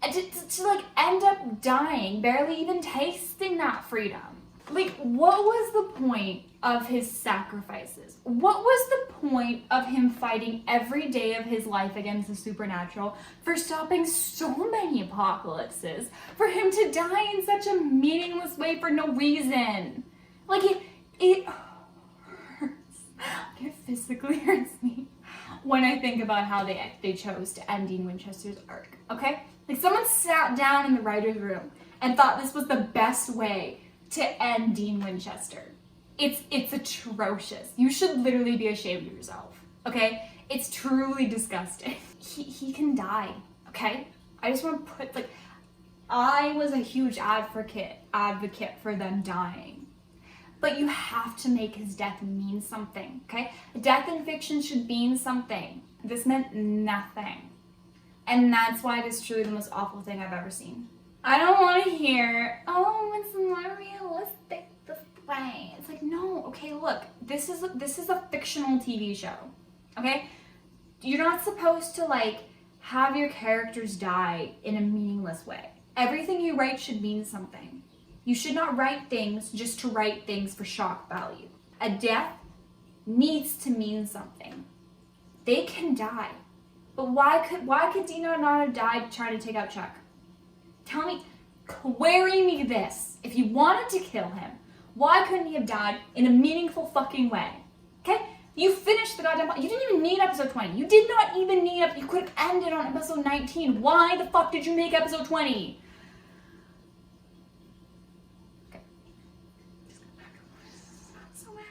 up dying, barely even tasting that freedom? Like, what was the point of his sacrifices? What was the point of him fighting every day of his life against the supernatural, for stopping so many apocalypses, for him to die in such a meaningless way for no reason? Like, it hurts. It physically hurts me when I think about how they chose to end Dean Winchester's arc, okay? Like, someone sat down in the writer's room and thought this was the best way to end Dean Winchester. It's atrocious. You should literally be ashamed of yourself, okay? It's truly disgusting. He can die, okay? I just want to put, like, I was a huge advocate for them dying. But you have to make his death mean something, okay? Death in fiction should mean something. This meant nothing. And that's why it is truly the most awful thing I've ever seen. I don't want to hear, oh, it's more realistic this way. It's like, no, okay, look, this is a fictional TV show, okay? You're not supposed to, like, have your characters die in a meaningless way. Everything you write should mean something. You should not write things just to write things for shock value. A death needs to mean something. They can die, but why could Dino not have died trying to take out Chuck? Tell me, query me this. If you wanted to kill him, why couldn't he have died in a meaningful fucking way? Okay? You finished the goddamn, you didn't even need episode 20. You did not even need you could have ended on episode 19. Why the fuck did you make episode 20? Okay. So mad.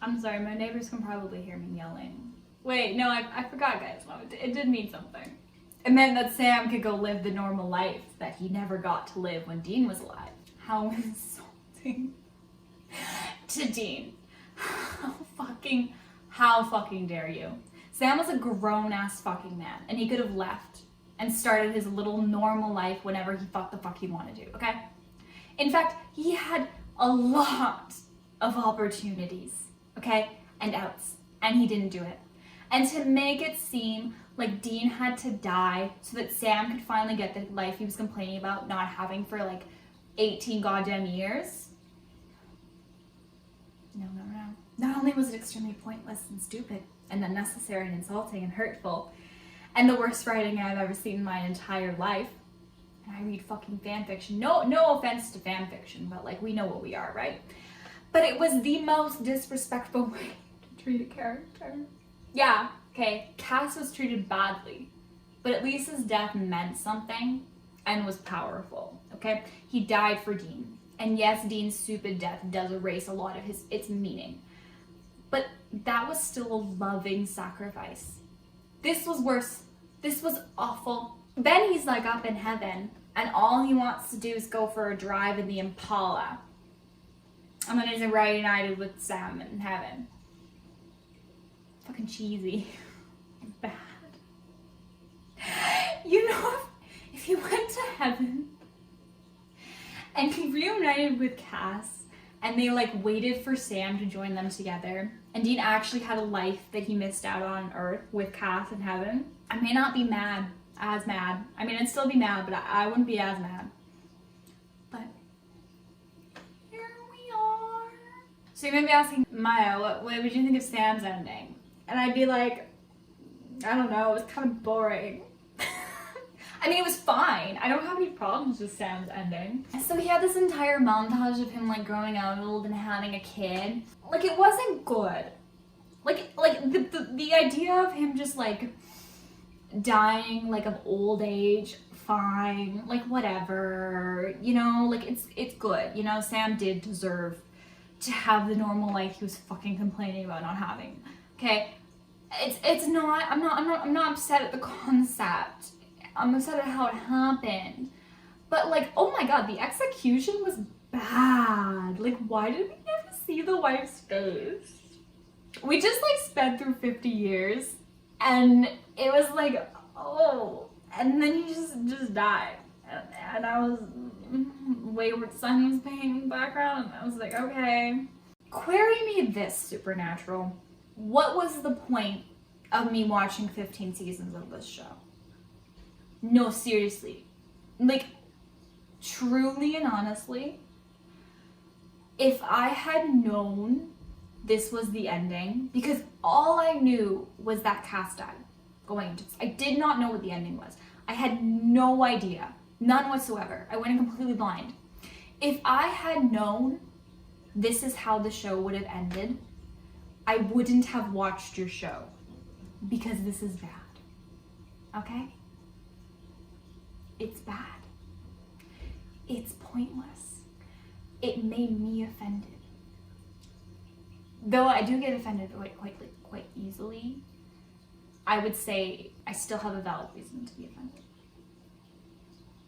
I'm sorry, my neighbors can probably hear me yelling. Wait, no, I forgot, guys. No, it did mean something. It meant that Sam could go live the normal life that he never got to live when Dean was alive. How insulting to Dean. How fucking dare you? Sam was a grown-ass fucking man, and he could have left and started his little normal life whenever he thought the fuck he wanted to, okay? In fact, he had a lot of opportunities, okay? And outs, and he didn't do it. And to make it seem like Dean had to die so that Sam could finally get the life he was complaining about not having for like 18 goddamn years. No. Not only was it extremely pointless and stupid and unnecessary and insulting and hurtful and the worst writing I've ever seen in my entire life. And I read fucking fan fiction. No offense to fan fiction, but like we know what we are, right? But it was the most disrespectful way to treat a character. Yeah, okay, Cass was treated badly, but at least his death meant something and was powerful, okay? He died for Dean. And yes, Dean's stupid death does erase a lot of its meaning. But that was still a loving sacrifice. This was worse. This was awful. Then he's like up in heaven, and all he wants to do is go for a drive in the Impala. And then he's reunited with Sam in heaven. Fucking cheesy. Bad. You know, if he went to heaven and he reunited with Cass and they like waited for Sam to join them together and Dean actually had a life that he missed out on Earth with Cass in heaven, I may not be as mad. I mean, I'd still be mad, but I wouldn't be as mad. But here we are. So you may be asking, Maya, what would you think of Sam's ending? And I'd be like, I don't know, it was kind of boring. I mean, it was fine. I don't have any problems with Sam's ending. So he had this entire montage of him like growing old and having a kid. Like, it wasn't good. Like the idea of him just like dying like of old age, fine, like whatever, you know, like it's good. You know, Sam did deserve to have the normal life he was fucking complaining about not having. Okay? It's not, I'm not upset at the concept. I'm upset at how it happened. But like, oh my god, the execution was bad. Like, why did we never see the wife's face? We just like sped through 50 years and it was like, oh, and then he just died. And I was, Wayward Son was playing in the background and I was like, okay. Query me this, Supernatural. What was the point of me watching 15 seasons of this show? No, seriously. Like, truly and honestly, if I had known this was the ending, because all I knew was that Cass died going into this. I did not know what the ending was. I had no idea. None whatsoever. I went in completely blind. If I had known this is how the show would have ended, I wouldn't have watched your show. Because this is bad. Okay? It's bad. It's pointless. It made me offended. Though I do get offended quite easily, I would say I still have a valid reason to be offended.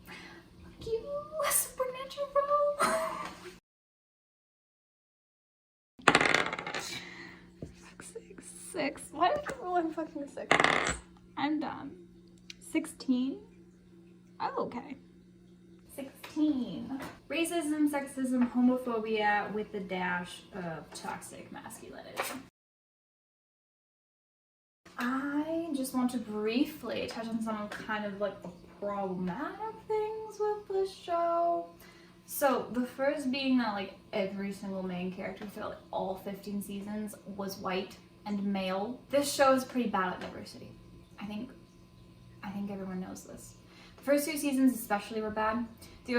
Fuck you, Supernatural. Six. Why did I roll in fucking 6? I'm done. 16? Oh, okay. 16. Racism, sexism, homophobia with a dash of toxic masculinity. I just want to briefly touch on some of kind of like the problematic things with this show. So the first being that like every single main character throughout like all 15 seasons was white and male. This show is pretty bad at diversity. I think everyone knows this. The first 2 seasons especially were bad. The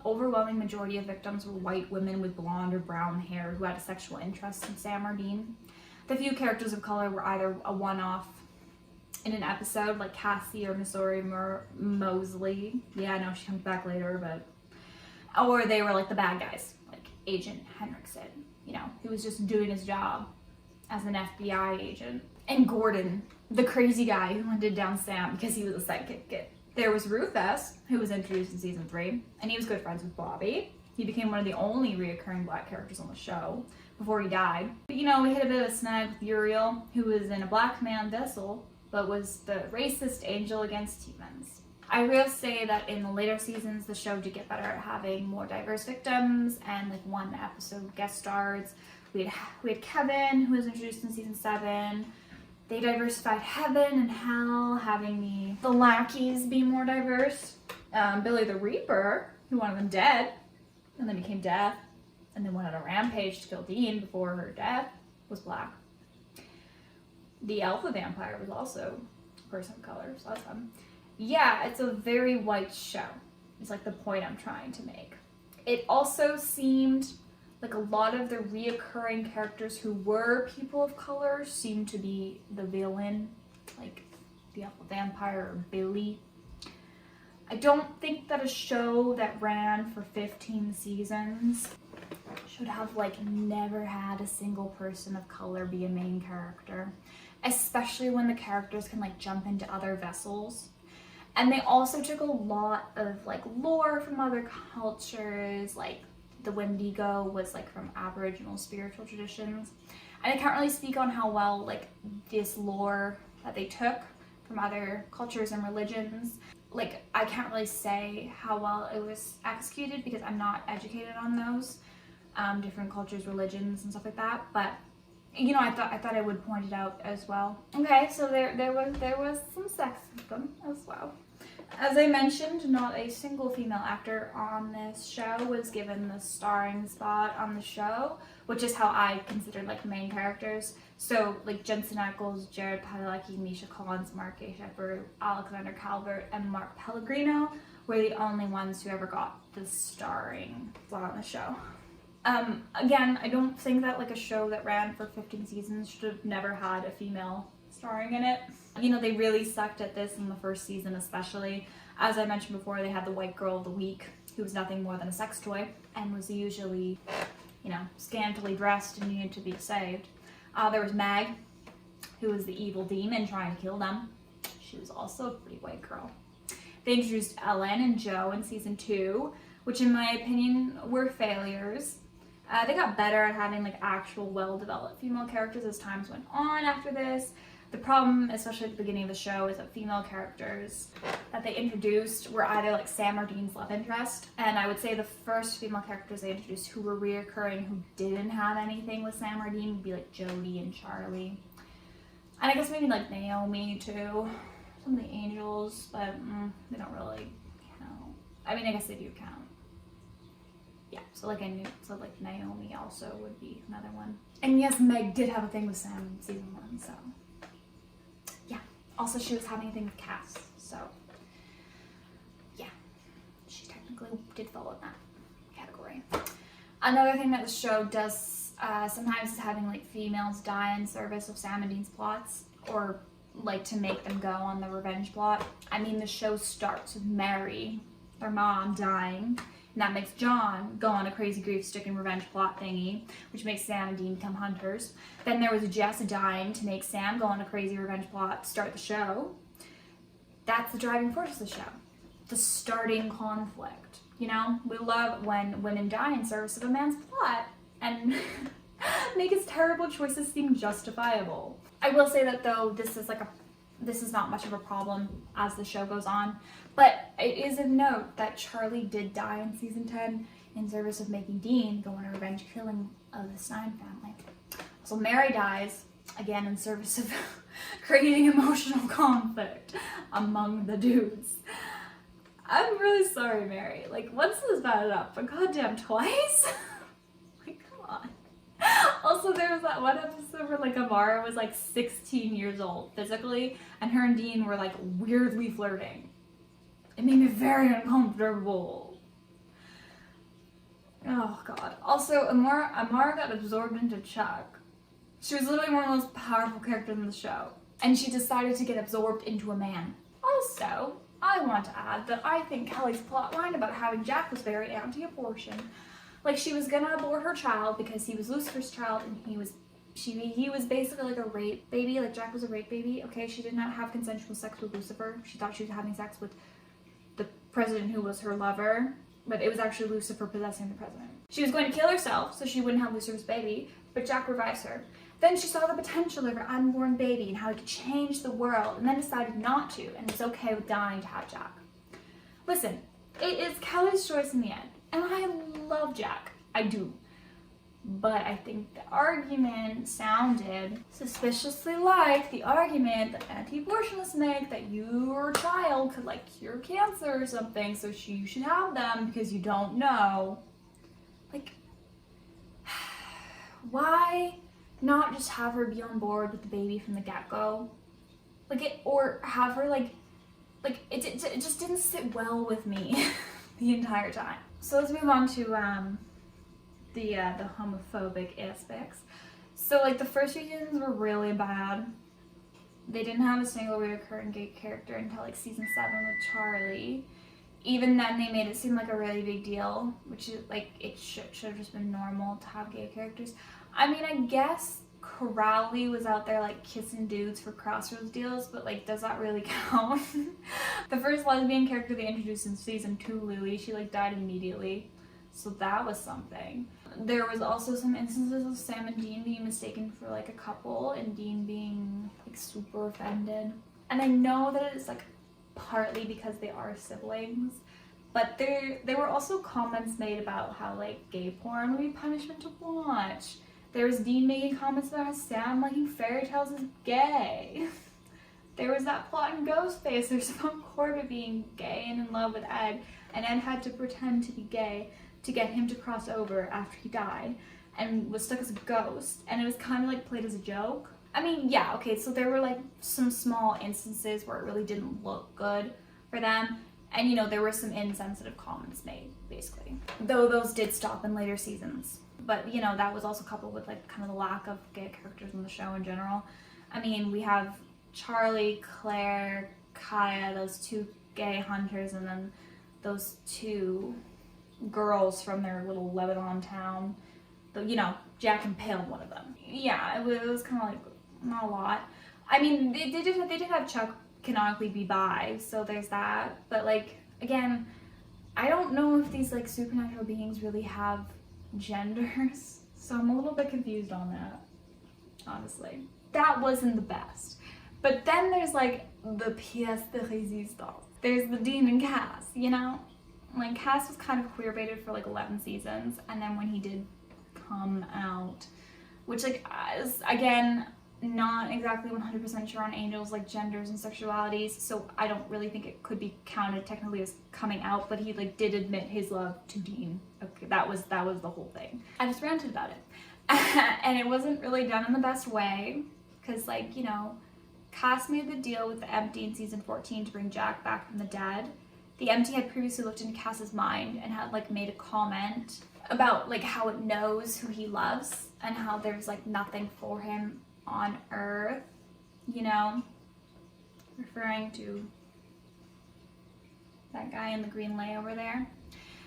overwhelming majority of victims were white women with blonde or brown hair who had a sexual interest in Sam or Dean. The few characters of color were either a one-off in an episode, like Cassie or Missouri Mosley. Yeah, I know she comes back later, but... Or they were like the bad guys, like Agent Henriksen, you know, who was just doing his job as an FBI agent. And Gordon, the crazy guy who hunted down Sam because he was a sidekick kid. There was Rufus, who was introduced in season 3, and he was good friends with Bobby. He became one of the only reoccurring black characters on the show before he died. But you know, we hit a bit of a snag with Uriel, who was in a black man vessel, but was the racist angel against humans. I will say that in the later seasons, the show did get better at having more diverse victims and like one episode guest stars. We had Kevin, who was introduced in season 7. They diversified heaven and hell, having the lackeys be more diverse. Billy the Reaper, who wanted them dead, and then became death, and then went on a rampage to kill Dean before her death, was black. The alpha vampire was also a person of color, so that's fun. Yeah, it's a very white show. It's like the point I'm trying to make. It also seemed Like a lot of the reoccurring characters who were people of color seem to be the villain, like the vampire or Billy. I don't think that a show that ran for 15 seasons should have like never had a single person of color be a main character, especially when the characters can like jump into other vessels. And they also took a lot of like lore from other cultures, like the Wendigo was like from Aboriginal spiritual traditions. And I can't really speak on how well like this lore that they took from other cultures and religions, like I can't really say how well it was executed because I'm not educated on those different cultures, religions, and stuff like that. But you know, I thought I would point it out as well. Okay, so there was some sexism as well. As I mentioned, not a single female actor on this show was given the starring spot on the show, which is how I considered like main characters. So like Jensen Ackles, Jared Padalecki, Misha Collins, Mark A. Shepard, Alexander Calvert, and Mark Pellegrino were the only ones who ever got the starring spot on the show. Again, I don't think that like a show that ran for 15 seasons should have never had a female starring in it. You know, they really sucked at this in the first season especially. As I mentioned before, they had the white girl of the week, who was nothing more than a sex toy, and was usually, you know, scantily dressed and needed to be saved. There was Mag, who was the evil demon trying to kill them. She was also a pretty white girl. They introduced Ellen and Joe in season 2, which in my opinion were failures. They got better at having like actual well-developed female characters as times went on after this. The problem, especially at the beginning of the show, is that female characters that they introduced were either like Sam or Dean's love interest. And I would say the first female characters they introduced who were reoccurring, who didn't have anything with Sam or Dean, would be like Jody and Charlie. And I guess maybe like Naomi too. Some of the angels, but they don't really count. I mean, I guess they do count. Yeah, so like Naomi also would be another one. And yes, Meg did have a thing with Sam in season 1, so. Yeah, also she was having a thing with Cass, so. Yeah, she technically did fall in that category. Another thing that the show does sometimes is having like females die in service of Sam and Dean's plots, or like to make them go on the revenge plot. I mean, the show starts with Mary, their mom, dying. And that makes John go on a crazy grief-stricken revenge plot thingy, which makes Sam and Dean become hunters. Then there was Jess dying to make Sam go on a crazy revenge plot to start the show. That's the driving force of the show. The starting conflict. You know, we love when women die in service of a man's plot and make his terrible choices seem justifiable. I will say that though, this is not much of a problem as the show goes on. But it is a note that Charlie did die in season 10 in service of making Dean go on a revenge killing of the Stein family. So Mary dies, again in service of creating emotional conflict among the dudes. I'm really sorry, Mary. Like, once is bad enough, but goddamn twice? Like, come on. Also, there was that one episode where like Amara was like 16 years old physically, and her and Dean were like weirdly flirting. It made me very uncomfortable. Oh god. Also, Amara got absorbed into Chuck. She was literally one of the most powerful characters in the show. And she decided to get absorbed into a man. Also, I want to add that I think Kelly's plotline about having Jack was very anti-abortion. Like, she was gonna abort her child because he was Lucifer's child and he was basically like a rape baby. Like, Jack was a rape baby. Okay, she did not have consensual sex with Lucifer. She thought she was having sex with the president who was her lover, but it was actually Lucifer possessing the president. She was going to kill herself so she wouldn't have Lucifer's baby, but Jack revives her. Then she saw the potential of her unborn baby and how it could change the world, and then decided not to, and was okay with dying to have Jack. Listen, it is Kelly's choice in the end, and I love Jack. I do. But I think the argument sounded suspiciously like the argument that anti-abortionists make that your child could like cure cancer or something, so you should have them because you don't know. Like, why not just have her be on board with the baby from the get-go? Like, or have her it just didn't sit well with me the entire time. So let's move on to the homophobic aspects. So like the first few seasons were really bad. They didn't have a single recurring gay character until like season 7 with Charlie. Even then, they made it seem like a really big deal, which is like it should have just been normal to have gay characters. I mean, I guess Crowley was out there like kissing dudes for Crossroads deals, but like, does that really count? The first lesbian character they introduced in season 2, Lily, she like died immediately, so that was something. There was also some instances of Sam and Dean being mistaken for like a couple, and Dean being like super offended. And I know that it's like partly because they are siblings, but there were also comments made about how like gay porn would be punishment to watch. There was Dean making comments about how Sam liking fairy tales is gay. There was that plot in Ghostfacers about Corbett being gay and in love with Ed, and Ed had to pretend to be gay to get him to cross over after he died, and was stuck as a ghost, and it was kind of like played as a joke. I mean, yeah, okay, so there were like some small instances where it really didn't look good for them, and you know, there were some insensitive comments made, basically. Though those did stop in later seasons. But, you know, that was also coupled with like kind of the lack of gay characters in the show in general. I mean, we have Charlie, Claire, Kaya, those 2 gay hunters, and then those 2 girls from their little Lebanon town. You know, Jack and Pale, one of them. Yeah, it was kind of like not a lot. I mean, they did have Chuck canonically be bi, so there's that. But like, again, I don't know if these like supernatural beings really have genders, so I'm a little bit confused on that, honestly. That wasn't the best. But then there's like the pièce de résistance. There's the Dean and Cass, you know? Like, Cass was kind of queer baited for like 11 seasons, and then when he did come out, which like is, again, not exactly 100% sure on Angel's like genders and sexualities, so I don't really think it could be counted technically as coming out, but he like did admit his love to Dean. Okay, that was the whole thing. I just ranted about it. And it wasn't really done in the best way, because like, you know, Cass made the deal with the Empty in season 14 to bring Jack back from the dead. The Empty had previously looked into Cass's mind and had like made a comment about like how it knows who he loves and how there's like nothing for him on Earth, you know, referring to that guy in the green lay over there.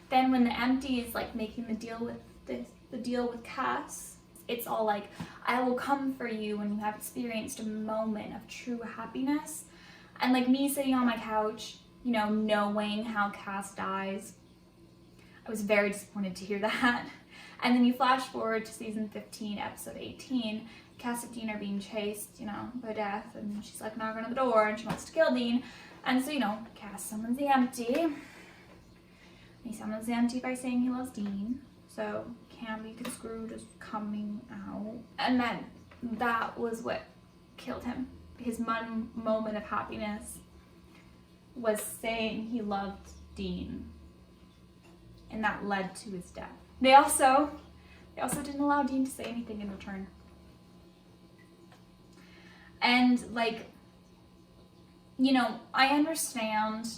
Then when the Empty is like making the deal with Cass, it's all like, I will come for you when you have experienced a moment of true happiness. And like me sitting on my couch, you know, knowing how Cass dies, I was very disappointed to hear that. And then you flash forward to season 15, episode 18, Cass and Dean are being chased, you know, by Death, and she's like knocking on the door and she wants to kill Dean. And so, you know, Cass summons the Empty. He summons the Empty by saying he loves Dean, so can be construed as coming out. And then that was what killed him. His moment of happiness was saying he loved Dean, and that led to his death. They also didn't allow Dean to say anything in return. And like, you know, I understand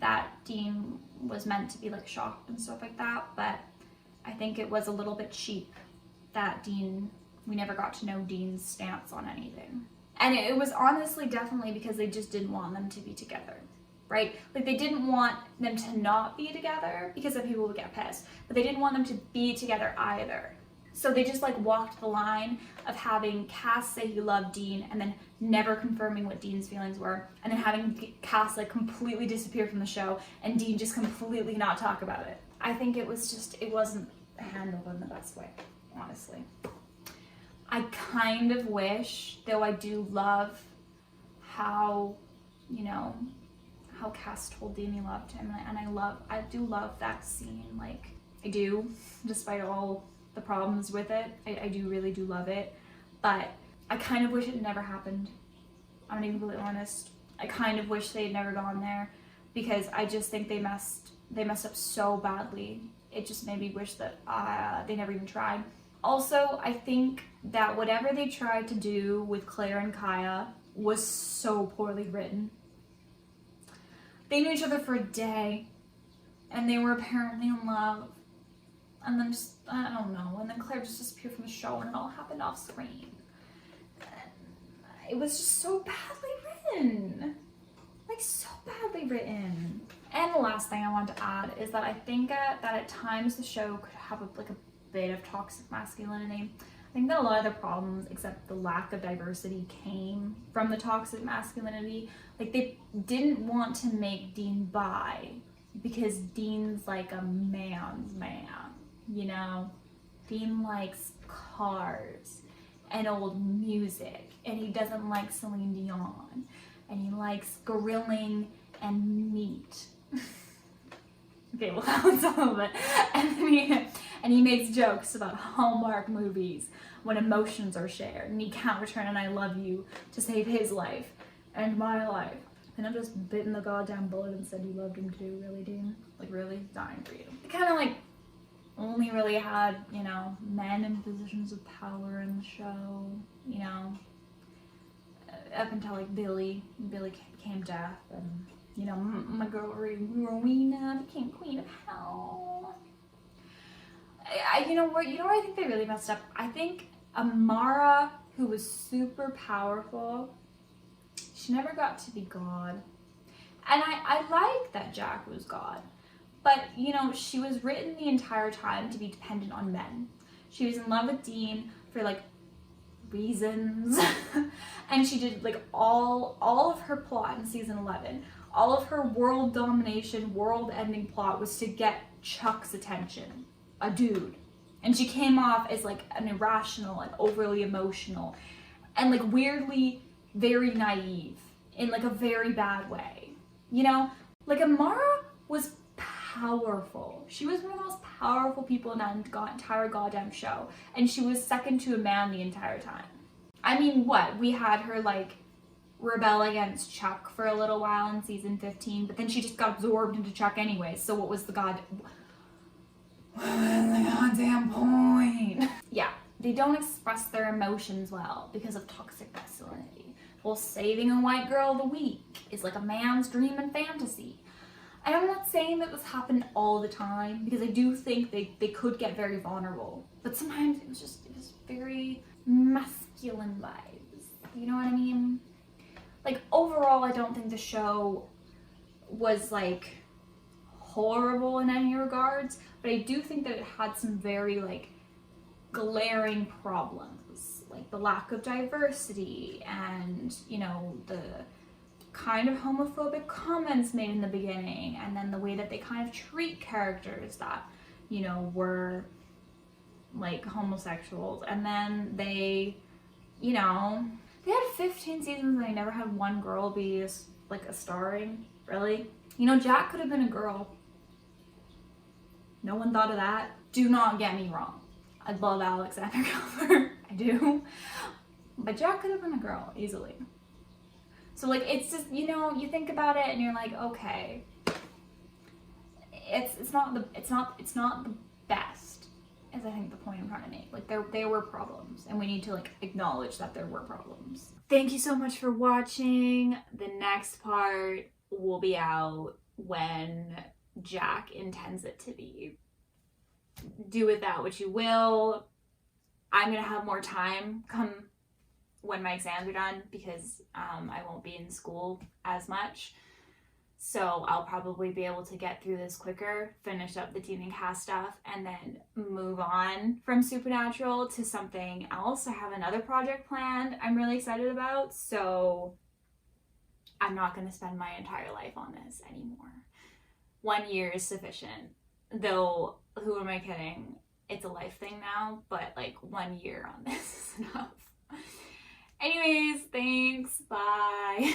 that Dean was meant to be like shocked and stuff like that, but I think it was a little bit cheap that we never got to know Dean's stance on anything. And it was honestly definitely because they just didn't want them to be together, right? Like, they didn't want them to not be together because then people would get pissed, but they didn't want them to be together either. So they just like walked the line of having Cass say he loved Dean and then never confirming what Dean's feelings were, and then having Cass like completely disappear from the show and Dean just completely not talk about it. I think it wasn't handled in the best way, honestly. I kind of wish, though I do love how, you know, how Cass told Dean he loved him, and I do love that scene, like, I do, despite all the problems with it. I really do love it, but I kind of wish it never happened. I'm gonna be really honest. I kind of wish they had never gone there, because I just think they messed up so badly. It just made me wish that they never even tried. Also, I think that whatever they tried to do with Claire and Kaya was so poorly written. They knew each other for a day, and they were apparently in love. And then just, I don't know, and then Claire just disappeared from the show and it all happened off screen. And it was just so badly written. Like, so badly written. And the last thing I want to add is that I think that at times the show could have a bit of toxic masculinity. I think that a lot of the problems, except the lack of diversity, came from the toxic masculinity. Like, they didn't want to make Dean bi because Dean's like a man's man, you know? Dean likes cars and old music, and he doesn't like Celine Dion, and he likes grilling and meat. Okay, well, that was some of it. And he makes jokes about Hallmark movies when emotions are shared, and he can't return an I love you to save his life and my life. And I'm just bitten the goddamn bullet and said you loved him too, really, Dean? Like, really? Dying for you. It kind of like only really had, you know, men in positions of power in the show, you know, up until like Billy became death, and you know, my girl Rowena became queen of hell. You know what I think they really messed up? I think Amara, who was super powerful, she never got to be God. And I like that Jack was God. But, you know, she was written the entire time to be dependent on men. She was in love with Dean for, like, reasons. And she did, like, all of her plot in season 11. All of her world domination, world-ending plot was to get Chuck's attention. A dude. And she came off as, like, an irrational and overly emotional and, like, weirdly very naive in, like, a very bad way. You know? Like, Amara was powerful. She was one of the most powerful people in that entire goddamn show. And she was second to a man the entire time. I mean, what? We had her, like, rebel against Chuck for a little while in season 15, but then she just got absorbed into Chuck anyway, so what was the goddamn point? Yeah, they don't express their emotions well because of toxic masculinity. Well, saving a white girl of the week is like a man's dream and fantasy. And I'm not saying that this happened all the time, because I do think they could get very vulnerable, but sometimes it was very masculine vibes, you know what I mean? Like, overall, I don't think the show was, like, horrible in any regards, but I do think that it had some very, like, glaring problems, like the lack of diversity and, you know, the kind of homophobic comments made in the beginning, and then the way that they kind of treat characters that, you know, were, like, homosexuals, and then they, you know, they had 15 seasons and they never had one girl be, like, a starring. Really? You know, Jack could have been a girl. No one thought of that. Do not get me wrong. I love Alexander Calvert. I do. But Jack could have been a girl, easily. So, like, it's just, you know, you think about it and you're like, okay. It's not the best, is I think the point I'm trying to make. Like, there were problems, and we need to, like, acknowledge that there were problems. Thank you so much for watching. The next part will be out when Jack intends it to be. Do with that what you will. I'm gonna have more time come when my exams are done, because I won't be in school as much. So I'll probably be able to get through this quicker, finish up the Teen and Cast stuff, and then move on from Supernatural to something else. I have another project planned I'm really excited about, so I'm not going to spend my entire life on this anymore. 1 year is sufficient. Though, who am I kidding? It's a life thing now, but like 1 year on this is enough. Anyways, thanks. Bye.